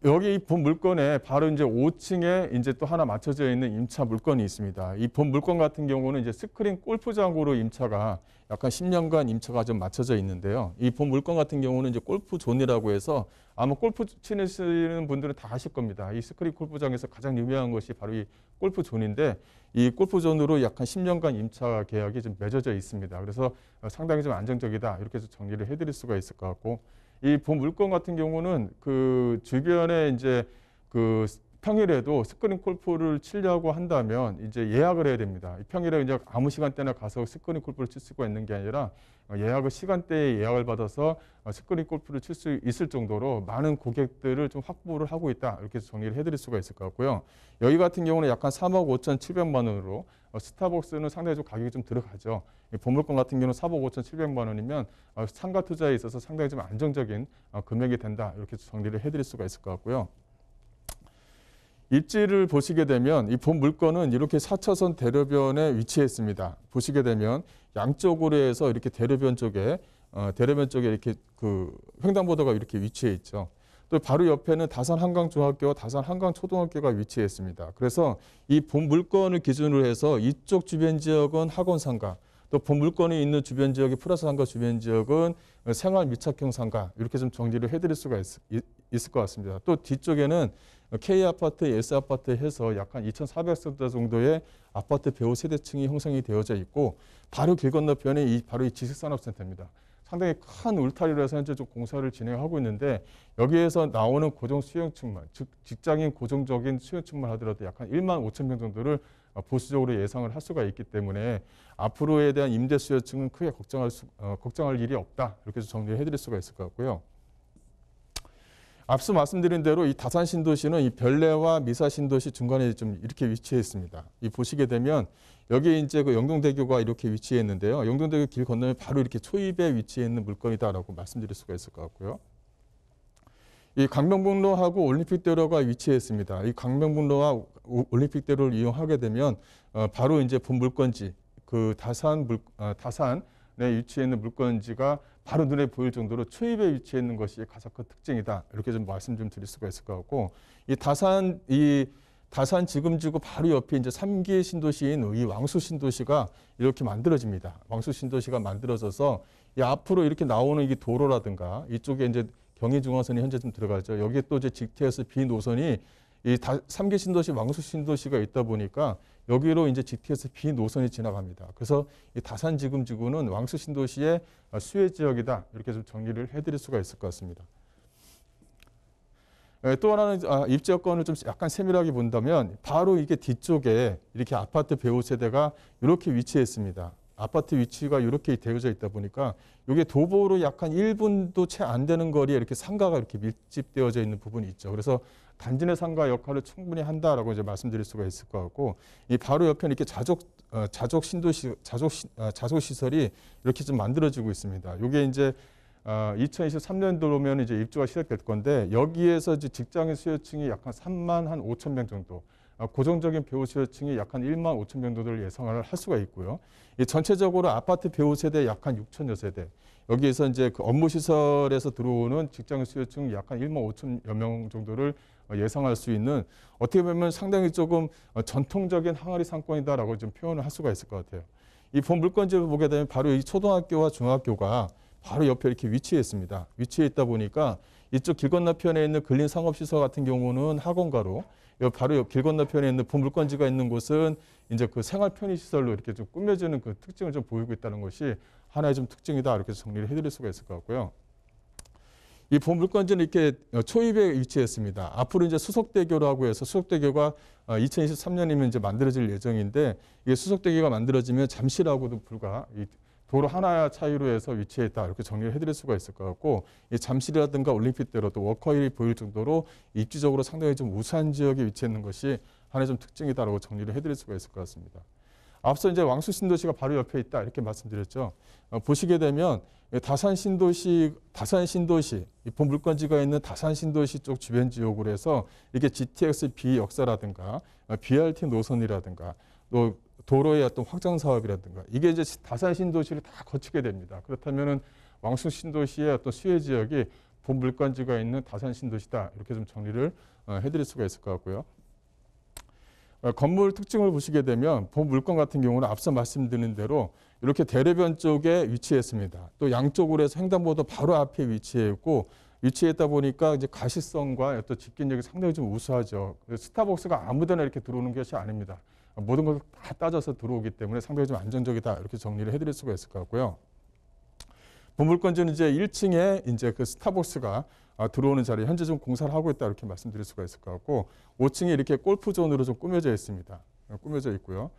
여기 이 본 물건에 바로 이제 5층에 이제 또 하나 맞춰져 있는 임차 물건이 있습니다. 이 본 물건 같은 경우는 이제 스크린 골프장으로 임차가 약간 10년간 임차가 좀 맞춰져 있는데요. 이 본 물건 같은 경우는 이제 골프존이라고 해서 아마 골프 치시는 분들은 다 아실 겁니다. 이 스크린 골프장에서 가장 유명한 것이 바로 이 골프존인데 이 골프존으로 약간 10년간 임차 계약이 좀 맺어져 있습니다. 그래서 상당히 좀 안정적이다 이렇게 해서 정리를 해드릴 수가 있을 것 같고 이 본 물건 같은 경우는 그 주변에 이제 그 평일에도 스크린 골프를 치려고 한다면 이제 예약을 해야 됩니다. 평일에 이제 아무 시간대나 가서 스크린 골프를 칠 수가 있는 게 아니라 예약을 시간대에 예약을 받아서 스크린 골프를 칠 수 있을 정도로 많은 고객들을 좀 확보를 하고 있다. 이렇게 정리를 해드릴 수가 있을 것 같고요. 여기 같은 경우는 약간 3억 5,700만 원으로 스타벅스는 상당히 좀 가격이 좀 들어가죠. 본 물건 같은 경우는 4억 5,700만 원이면 상가 투자에 있어서 상당히 좀 안정적인 금액이 된다. 이렇게 정리를 해드릴 수가 있을 것 같고요. 입지를 보시게 되면 이 본 물건은 이렇게 4차선 대로변에 위치해 있습니다. 보시게 되면 양쪽으로 해서 이렇게 대로변 쪽에 이렇게 그 횡단보도가 이렇게 위치해 있죠. 또 바로 옆에는 다산 한강중학교와 다산 한강초등학교가 위치해 있습니다. 그래서 이 본 물건을 기준으로 해서 이쪽 주변 지역은 학원 상가, 또 본 물건이 있는 주변 지역이 플러스 상가 주변 지역은 생활 밀착형 상가 이렇게 좀 정리를 해드릴 수가 있을 것 같습니다. 또 뒤쪽에는 K아파트, S아파트 해서 약간 2,400세대 정도의 아파트 배후 세대층이 형성이 되어져 있고 바로 길 건너편에 바로 이 지식산업센터입니다. 상당히 큰 울타리로 해서 현재 좀 공사를 진행하고 있는데 여기에서 나오는 고정 수용층만, 즉 직장인 고정적인 수용층만 하더라도 약간 1만 5천 명 정도를 보수적으로 예상을 할 수가 있기 때문에 앞으로에 대한 임대 수요층은 크게 걱정할 일이 없다. 이렇게 정리를 해드릴 수가 있을 것 같고요. 앞서 말씀드린 대로 이 다산 신도시는 이 별내와 미사 신도시 중간에 좀 이렇게 위치해 있습니다. 이 보시게 되면 여기 이제 그 영동대교가 이렇게 위치해 있는데요. 영동대교 길 건너면 바로 이렇게 초입에 위치해 있는 물건이다라고 말씀드릴 수가 있을 것 같고요. 이 강명북로하고 올림픽대로가 위치해 있습니다. 이 강명북로와 올림픽대로를 이용하게 되면 바로 이제 본 물건지 그 다산에 위치해 있는 물건지가 바로 눈에 보일 정도로 초입에 위치해 있는 것이 가장 큰 특징이다. 이렇게 좀 말씀 좀 드릴 수가 있을 것 같고 이 다산 지금지구 바로 옆에 이제 3기 신도시인 이 왕수 신도시가 이렇게 만들어집니다. 왕수 신도시가 만들어져서 이 앞으로 이렇게 나오는 이 도로라든가 이쪽에 이제 경의중앙선이 현재 좀 들어가죠. 여기에 또 이제 GTX B 노선이 이 3기 신도시, 왕수 신도시가 있다 보니까 여기로 이제 GTX B 노선이 지나갑니다. 그래서 이 다산 지금지구는 왕수 신도시의 수혜 지역이다. 이렇게 좀 정리를 해드릴 수가 있을 것 같습니다. 또 하나는 입지 여건을 좀 약간 세밀하게 본다면 바로 이게 뒤쪽에 이렇게 아파트 배후 세대가 이렇게 위치해 있습니다. 아파트 위치가 이렇게 되어져 있다 보니까 이게 도보로 약간 1분도 채 안 되는 거리에 이렇게 상가가 이렇게 밀집되어져 있는 부분이 있죠. 그래서 단지 내 상가 역할을 충분히 한다라고 이제 말씀드릴 수가 있을 것 같고 이 바로 옆에 이렇게 자족 시설이 이렇게 좀 만들어지고 있습니다. 이게 이제 2023년도로면 이제 입주가 시작될 건데 여기에서 이제 직장인 수요층이 약간 3만 한 5천 명 정도. 고정적인 배우 수요층이 약한 1만 5천 명 정도를 예상을 할 수가 있고요. 이 전체적으로 아파트 배우 세대 약한 6천여 세대. 여기에서 이제 그 업무 시설에서 들어오는 직장 수요층 약한 1만 5천여 명 정도를 예상할 수 있는 어떻게 보면 상당히 조금 전통적인 항아리 상권이다라고 좀 표현을 할 수가 있을 것 같아요. 이 본 물건지를 보게 되면 바로 이 초등학교와 중학교가 바로 옆에 이렇게 위치해 있습니다. 위치해 있다 보니까 이쪽 길 건너편에 있는 근린 상업시설 같은 경우는 학원가로 바로 길 건너편에 있는 본 물건지가 있는 곳은 이제 그 생활 편의시설로 이렇게 좀 꾸며지는 그 특징을 좀 보이고 있다는 것이 하나의 좀 특징이다 이렇게 정리를 해드릴 수가 있을 것 같고요. 이 본 물건지는 이렇게 초입에 위치했습니다. 앞으로 이제 수석대교라고 해서 수석대교가 2023년이면 이제 만들어질 예정인데 이게 수석대교가 만들어지면 잠실하고도 불과 도로 하나 차이로 해서 위치해 있다 이렇게 정리를 해드릴 수가 있을 것 같고 이 잠실이라든가 올림픽대로도 워커힐이 보일 정도로 입지적으로 상당히 좀 우수한 지역에 위치해 있는 것이 하나의 좀 특징이다라고 정리를 해드릴 수가 있을 것 같습니다. 앞서 이제 왕수 신도시가 바로 옆에 있다 이렇게 말씀드렸죠. 보시게 되면 다산 신도시 이 본 물건지가 있는 다산 신도시 쪽 주변 지역으로 해서 이게 GTX B 역사라든가 BRT 노선이라든가 또 도로의 어떤 확장 사업이라든가 이게 이제 다산 신도시를 다 거치게 됩니다. 그렇다면은 왕수 신도시의 어떤 수혜 지역이 본 물건지가 있는 다산 신도시다. 이렇게 좀 정리를 해드릴 수가 있을 것 같고요. 건물 특징을 보시게 되면 본 물건 같은 경우는 앞서 말씀드린 대로 이렇게 대로변 쪽에 위치했습니다. 또 양쪽으로 해서 횡단보도 바로 앞에 위치했다 보니까 이제 가시성과 어떤 집긴력이 상당히 좀 우수하죠. 스타벅스가 아무데나 이렇게 들어오는 것이 아닙니다. 모든 것을 다 따져서 들어오기 때문에 상당히 좀 안정적이다. 이렇게 정리를 해드릴 수가 있을 것 같고요. 본물건지는 이제 1층에 이제 그 스타벅스가 들어오는 자리에 현재 좀 공사를 하고 있다. 이렇게 말씀드릴 수가 있을 것 같고 5층에 이렇게 골프존으로 좀 꾸며져 있습니다. 꾸며져 있고요.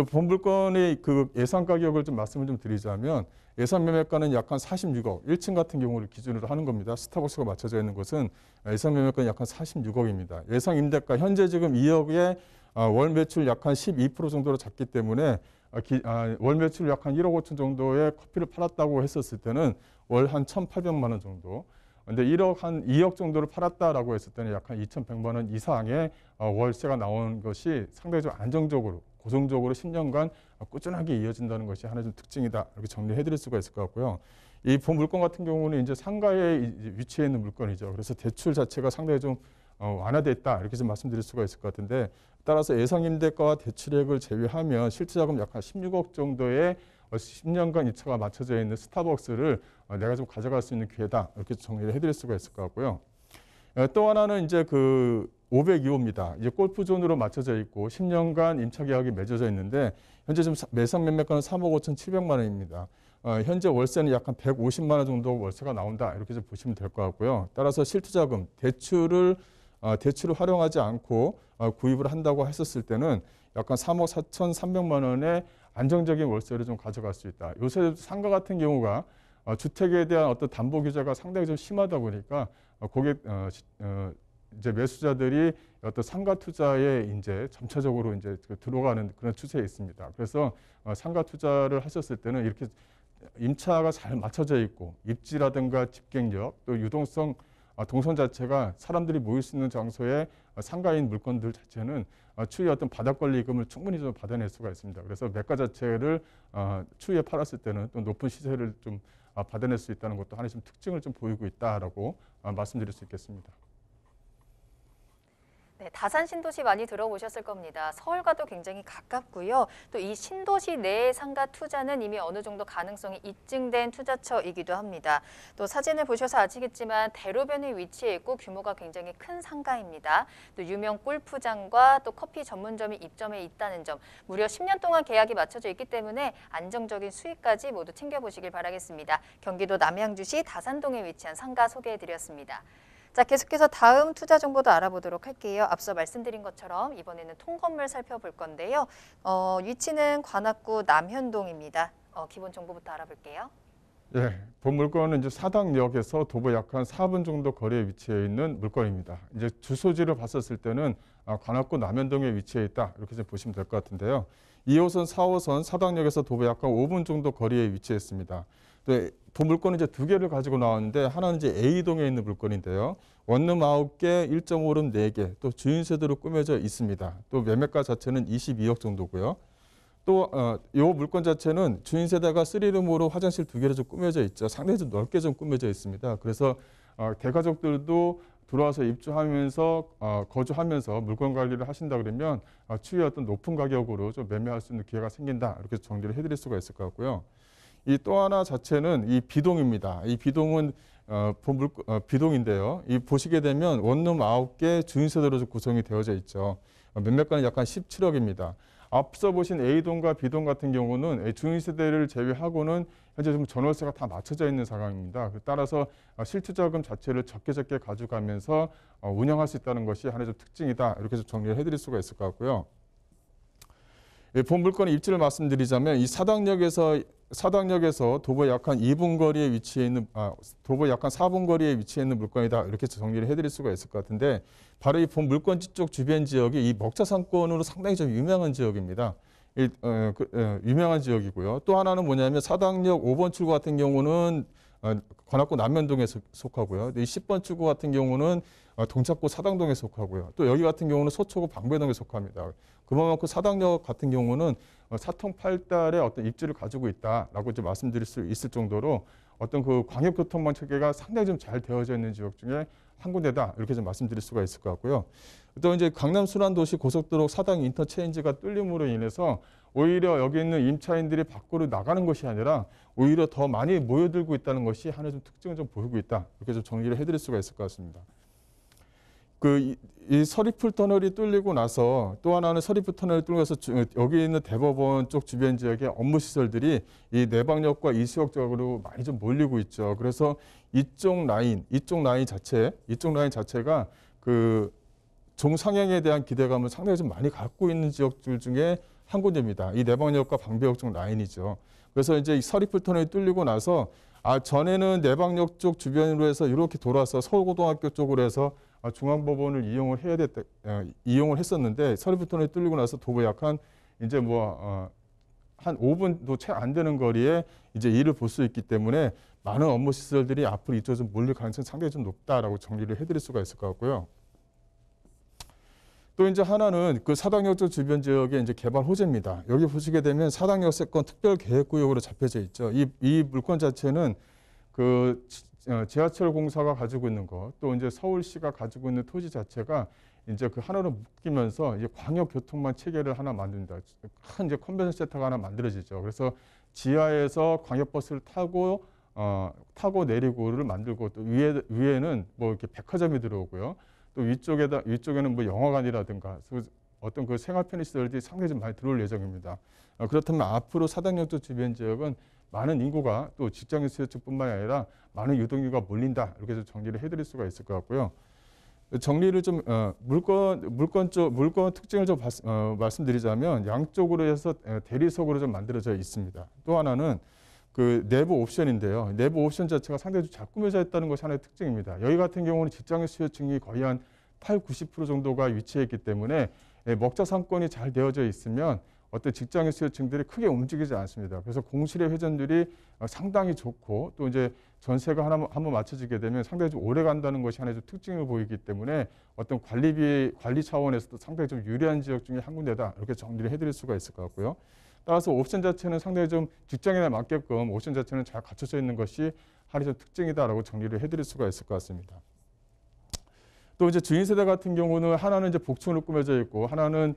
본물건의 그 예상 가격을 좀 말씀을 좀 드리자면 예상 매매가는 약 한 46억, 1층 같은 경우를 기준으로 하는 겁니다. 스타벅스가 맞춰져 있는 곳은 예상 매매가는 약 한 46억입니다. 예상 임대가 현재 지금 2억에 월 매출 약 한 12% 정도로 잡기 때문에 월 매출 약 한 1억 5천 정도의 커피를 팔았다고 했었을 때는 월 한 1,800만 원 정도. 근데 2억 정도를 팔았다라고 했을 때는 약 한 2,100만 원 이상의 월세가 나오는 것이 상당히 좀 안정적으로 고정적으로 10년간 꾸준하게 이어진다는 것이 하나의 좀 특징이다. 이렇게 정리해 드릴 수가 있을 것 같고요. 이 본 물건 같은 경우는 이제 상가에 위치해 있는 물건이죠. 그래서 대출 자체가 상당히 좀 완화돼 있다. 이렇게 좀 말씀드릴 수가 있을 것 같은데 따라서 예상 임대가와 대출액을 제외하면 실제 자금 약 한 16억 정도의 10년간 입차가 맞춰져 있는 스타벅스를 내가 좀 가져갈 수 있는 기회다. 이렇게 정리를 해드릴 수가 있을 것 같고요. 또 하나는 이제 그 502호입니다. 이제 골프존으로 맞춰져 있고 10년간 임차 계약이 맺어져 있는데 현재 지금 매상 매매가는 3억 5,700만 원입니다. 현재 월세는 약 한 150만 원 정도 월세가 나온다. 이렇게 좀 보시면 될 것 같고요. 따라서 실투자금, 대출을 활용하지 않고 구입을 한다고 했었을 때는 약 한 3억 4,300만 원의 안정적인 월세를 좀 가져갈 수 있다. 요새 상가 같은 경우가 주택에 대한 어떤 담보 규제가 상당히 좀 심하다 보니까 이제 매수자들이 어떤 상가 투자에 이제 점차적으로 이제 들어가는 그런 추세에 있습니다. 그래서 상가 투자를 하셨을 때는 이렇게 임차가 잘 맞춰져 있고 입지라든가 집객력 또 유동성 동선 자체가 사람들이 모일 수 있는 장소에 상가인 물건들 자체는 추후에 어떤 바닥 권리금을 충분히 좀 받아낼 수가 있습니다. 그래서 매가 자체를 추후에 팔았을 때는 또 높은 시세를 좀 받아낼 수 있다는 것도 하나의 좀 특징을 좀 보이고 있다라고 말씀드릴 수 있겠습니다. 네, 다산 신도시 많이 들어보셨을 겁니다. 서울과도 굉장히 가깝고요. 또 이 신도시 내의 상가 투자는 이미 어느 정도 가능성이 입증된 투자처이기도 합니다. 또 사진을 보셔서 아시겠지만 대로변에 위치해 있고 규모가 굉장히 큰 상가입니다. 또 유명 골프장과 또 커피 전문점이 입점해 있다는 점, 무려 10년 동안 계약이 맞춰져 있기 때문에 안정적인 수익까지 모두 챙겨보시길 바라겠습니다. 경기도 남양주시 다산동에 위치한 상가 소개해드렸습니다. 자, 계속해서 다음 투자 정보도 알아보도록 할게요. 앞서 말씀드린 것처럼 이번에는 통건물 살펴볼 건데요. 위치는 관악구 남현동입니다. 기본 정보부터 알아볼게요. 네, 본 물건은 이제 사당역에서 도보 약 한 4분 정도 거리에 위치해 있는 물건입니다. 이제 주소지를 봤었을 때는 관악구 남현동에 위치해 있다. 이렇게 좀 보시면 될 것 같은데요. 2호선, 4호선 사당역에서 도보 약 한 5분 정도 거리에 위치했습니다. 본 물건은 이제 두 개를 가지고 나왔는데 하나는 이제 A동에 있는 물건인데요. 원룸 9개, 1.5룸 4개, 또 주인세대로 꾸며져 있습니다. 또 매매가 자체는 22억 정도고요. 또 이 물건 자체는 주인세대가 3룸으로 화장실 2개로 좀 꾸며져 있죠. 상당히 좀 넓게 좀 꾸며져 있습니다. 그래서 대가족들도 들어와서 입주하면서 거주하면서 물건 관리를 하신다 그러면 추후에 어떤 높은 가격으로 좀 매매할 수 있는 기회가 생긴다. 이렇게 정리를 해드릴 수가 있을 것 같고요. 이 또 하나 자체는 이 B동입니다. 이 B동은 B동인데요. 이 보시게 되면 원룸 9개 주인세대로 구성이 되어져 있죠. 매매가는 약간 17억입니다. 앞서 보신 A동과 B동 같은 경우는 주인세대를 제외하고는 현재 좀 전월세가 다 맞춰져 있는 상황입니다. 따라서 실투자금 자체를 적게 가져가면서 운영할 수 있다는 것이 하나의 좀 특징이다. 이렇게 좀 정리를 해드릴 수가 있을 것 같고요. 본 물건의 입지를 말씀드리자면 이 사당역에서 도보 약 한 2분 거리에 위치해 있는 도보 약 한 4분 거리에 위치해 있는 물건이다. 이렇게 정리를 해드릴 수가 있을 것 같은데 바로 이 본 물건지 쪽 주변 지역이 이 먹자 상권으로 상당히 좀 유명한 지역입니다. 유명한 지역이고요. 또 하나는 뭐냐면 사당역 5번 출구 같은 경우는 관악구 남현동에 속하고요. 이 10번 출구 같은 경우는 동작구 사당동에 속하고요. 또 여기 같은 경우는 서초구 방배동에 속합니다. 그만큼 사당역 같은 경우는 사통팔달의 어떤 입지를 가지고 있다라고 이제 말씀드릴 수 있을 정도로 어떤 그 광역교통망 체계가 상당히 좀 잘 되어져 있는 지역 중에 한 군데다 이렇게 좀 말씀드릴 수가 있을 것 같고요. 또 이제 강남 순환도시 고속도로 사당 인터체인지가 뚫림으로 인해서 오히려 여기 있는 임차인들이 밖으로 나가는 것이 아니라 오히려 더 많이 모여들고 있다는 것이 하나의 좀 특징을 좀 보이고 있다. 이렇게 좀 정리를 해드릴 수가 있을 것 같습니다. 이 서리풀 터널이 뚫리고 나서 또 하나는 서리풀 터널이 뚫리고 나서 여기 있는 대법원 쪽 주변 지역의 업무 시설들이 이 내방역과 이수역 쪽으로 많이 좀 몰리고 있죠. 그래서 이쪽 라인 자체가 그 종상향에 대한 기대감을 상당히 좀 많이 갖고 있는 지역들 중에 한 군데입니다. 이 내방역과 방배역 쪽 라인이죠. 그래서 이제 이 서리풀 터널이 뚫리고 나서 전에는 내방역 쪽 주변으로 해서 이렇게 돌아서 서울고등학교 쪽으로 해서 중앙법원을 이용을 했었는데 서리풀 터널이 뚫리고 나서 도보 약한 이제 한 5분도 채 안 되는 거리에 이제 일을 볼 수 있기 때문에 많은 업무 시설들이 앞으로 이쪽으로 좀 몰릴 가능성이 상당히 좀 높다라고 정리를 해드릴 수가 있을 것 같고요. 또 이제 하나는 그 사당역 쪽 주변 지역의 이제 개발 호재입니다. 여기 보시게 되면 사당역세권 특별계획구역으로 잡혀져 있죠. 이 물건 자체는 그 지하철 공사가 가지고 있는 것, 또 이제 서울시가 가지고 있는 토지 자체가 이제 그 하나로 묶이면서 이제 광역교통망 체계를 하나 만든다. 큰 이제 컨벤션 센터가 하나 만들어지죠. 그래서 지하에서 광역버스를 타고 내리고를 만들고 또 위에는 뭐 이렇게 백화점이 들어오고요. 또 위쪽에는 뭐 영화관이라든가 어떤 그 생활 편의 시설들이 상당히 좀 많이 들어올 예정입니다. 그렇다면 앞으로 사당역 쪽 주변 지역은 많은 인구가 또 직장인 수요층뿐만 아니라 많은 유동인구가 몰린다. 이렇게 좀 정리를 해드릴 수가 있을 것 같고요. 정리를 좀 물건 특징을 좀 말씀드리자면 양쪽으로 해서 대리석으로 좀 만들어져 있습니다. 또 하나는 그 내부 옵션인데요. 내부 옵션 자체가 상당히 좀 잘 꾸며져 있다는 것이 하나의 특징입니다. 여기 같은 경우는 직장인 수요층이 거의 한 80~90% 정도가 위치해 있기 때문에 먹자 상권이 잘 되어져 있으면 어떤 직장인 수요층들이 크게 움직이지 않습니다. 그래서 공실의 회전율이 상당히 좋고 또 이제 전세가 한번 맞춰지게 되면 상당히 좀 오래 간다는 것이 하나의 좀 특징을 보이기 때문에 어떤 관리 차원에서도 상당히 좀 유리한 지역 중에 한 군데다 이렇게 정리를 해드릴 수가 있을 것 같고요. 따라서 옵션 자체는 상당히 좀 직장인에 맞게끔 옵션 자체는 잘 갖춰져 있는 것이 하나의 좀 특징이다라고 정리를 해드릴 수가 있을 것 같습니다. 또 이제 주인 세대 같은 경우는 하나는 이제 복층으로 꾸며져 있고 하나는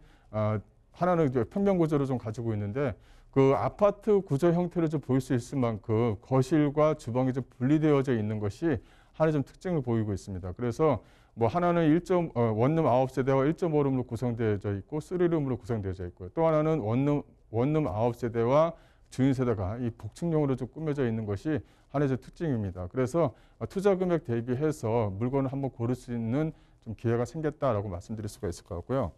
이제 평면 구조를 좀 가지고 있는데 그 아파트 구조 형태를 좀 보일 수 있을 만큼 거실과 주방이 좀 분리되어져 있는 것이 하나의 좀 특징을 보이고 있습니다. 그래서 뭐 하나는 원룸 9세대와 1.5룸으로 구성되어져 있고 3룸으로 구성되어져 있고요. 또 하나는 원룸 9세대와 주인 세대가 이 복층용으로 좀 꾸며져 있는 것이 하나의 특징입니다. 그래서 투자 금액 대비해서 물건을 한번 고를 수 있는 좀 기회가 생겼다라고 말씀드릴 수가 있을 것 같고요.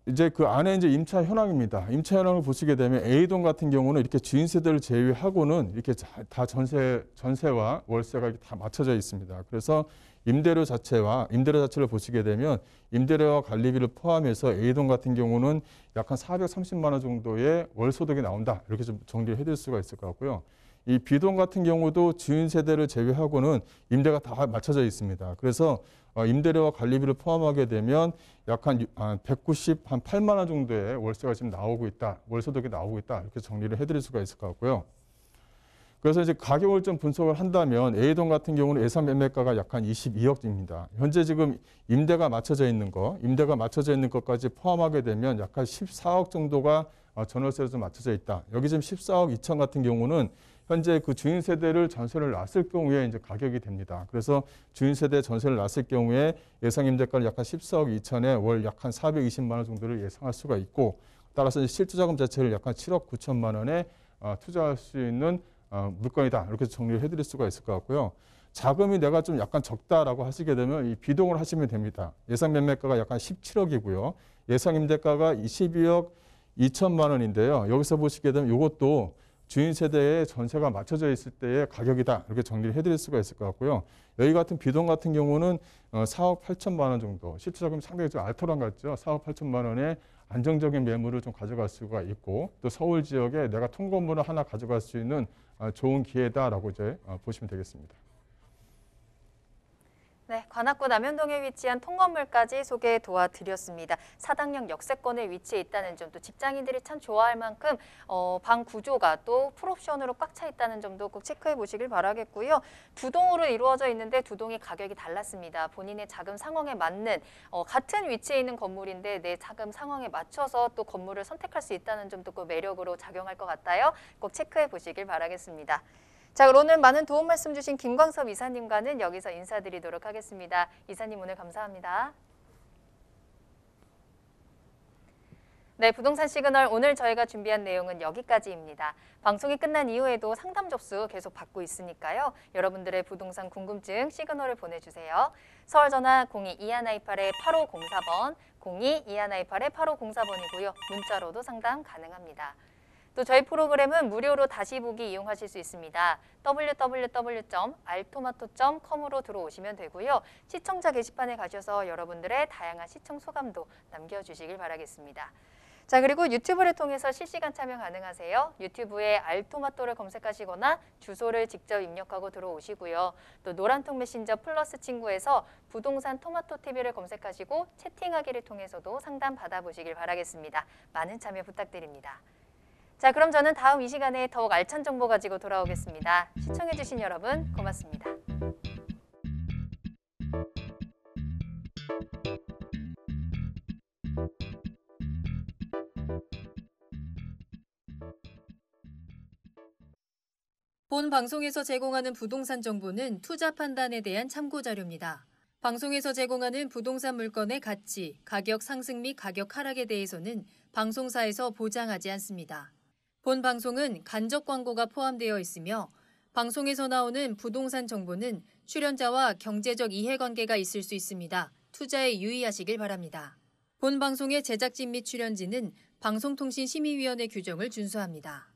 이제 그 안에 이제 임차 현황입니다. 임차 현황을 보시게 되면 A동 같은 경우는 이렇게 주인 세대를 제외하고는 이렇게 다 전세와 월세가 다 맞춰져 있습니다. 그래서 임대료 자체를 보시게 되면 임대료와 관리비를 포함해서 A동 같은 경우는 약 한 430만 원 정도의 월 소득이 나온다. 이렇게 좀 정리를 해드릴 수가 있을 것 같고요. 이 B동 같은 경우도 주인 세대를 제외하고는 임대가 다 맞춰져 있습니다. 그래서 임대료와 관리비를 포함하게 되면 약 한 8만 원 정도의 월세가 지금 나오고 있다. 월 소득이 나오고 있다. 이렇게 정리를 해드릴 수가 있을 것 같고요. 그래서 이제 가격을 좀 분석을 한다면 A동 같은 경우는 예상 매매가가 약 한 22억입니다. 현재 지금 임대가 맞춰져 있는 것까지 포함하게 되면 약 한 14억 정도가 전월세로 좀 맞춰져 있다. 여기 지금 14억 2천 같은 경우는 현재 그 주인 세대를 전세를 놨을 경우에 이제 가격이 됩니다. 그래서 주인 세대 전세를 놨을 경우에 예상 임대가를 약 한 14억 2천에 월 약 한 420만 원 정도를 예상할 수가 있고 따라서 실투자금 자체를 약 한 7억 9천만 원에 투자할 수 있는 물건이다. 이렇게 정리를 해드릴 수가 있을 것 같고요. 자금이 내가 좀 약간 적다라고 하시게 되면 이 비동을 하시면 됩니다. 예상 매매가가 약간 17억이고요. 예상 임대가가 22억 2천만 원인데요. 여기서 보시게 되면 이것도 주인 세대의 전세가 맞춰져 있을 때의 가격이다. 이렇게 정리를 해드릴 수가 있을 것 같고요. 여기 같은 비동 같은 경우는 4억 8천만 원 정도, 실투자금이 상당히 좀 알토란 같죠. 4억 8천만 원의 안정적인 매물을 좀 가져갈 수가 있고 또 서울 지역에 내가 통건물을 하나 가져갈 수 있는 좋은 기회다라고 이제 보시면 되겠습니다. 네, 관악구 남현동에 위치한 통건물까지 소개 도와드렸습니다. 사당역 역세권에 위치해 있다는 점, 또 직장인들이 참 좋아할 만큼 방 구조가 또 풀옵션으로 꽉 차 있다는 점도 꼭 체크해 보시길 바라겠고요. 두 동으로 이루어져 있는데 두 동이 가격이 달랐습니다. 본인의 자금 상황에 맞는 같은 위치에 있는 건물인데 내 자금 상황에 맞춰서 또 건물을 선택할 수 있다는 점도 꼭 매력으로 작용할 것 같아요. 꼭 체크해 보시길 바라겠습니다. 자, 그럼 오늘 많은 도움 말씀 주신 김광섭 이사님과는 여기서 인사드리도록 하겠습니다. 이사님 오늘 감사합니다. 네, 부동산 시그널 오늘 저희가 준비한 내용은 여기까지입니다. 방송이 끝난 이후에도 상담 접수 계속 받고 있으니까요. 여러분들의 부동산 궁금증 시그널을 보내주세요. 서울 전화 02-2128-8504번, 02-2128-8504번이고요. 문자로도 상담 가능합니다. 또 저희 프로그램은 무료로 다시 보기 이용하실 수 있습니다. www.altomato.com으로 들어오시면 되고요. 시청자 게시판에 가셔서 여러분들의 다양한 시청 소감도 남겨주시길 바라겠습니다. 자, 그리고 유튜브를 통해서 실시간 참여 가능하세요. 유튜브에 알토마토를 검색하시거나 주소를 직접 입력하고 들어오시고요. 또 노란통 메신저 플러스 친구에서 부동산 토마토 TV를 검색하시고 채팅하기를 통해서도 상담 받아보시길 바라겠습니다. 많은 참여 부탁드립니다. 자, 그럼 저는 다음 이 시간에 더욱 알찬 정보 가지고 돌아오겠습니다. 시청해주신 여러분 고맙습니다. 본 방송에서 제공하는 부동산 정보는 투자 판단에 대한 참고 자료입니다. 방송에서 제공하는 부동산 물건의 가치, 가격 상승 및 가격 하락에 대해서는 방송사에서 보장하지 않습니다. 본 방송은 간접 광고가 포함되어 있으며 방송에서 나오는 부동산 정보는 출연자와 경제적 이해관계가 있을 수 있습니다. 투자에 유의하시길 바랍니다. 본 방송의 제작진 및 출연진은 방송통신심의위원회 규정을 준수합니다.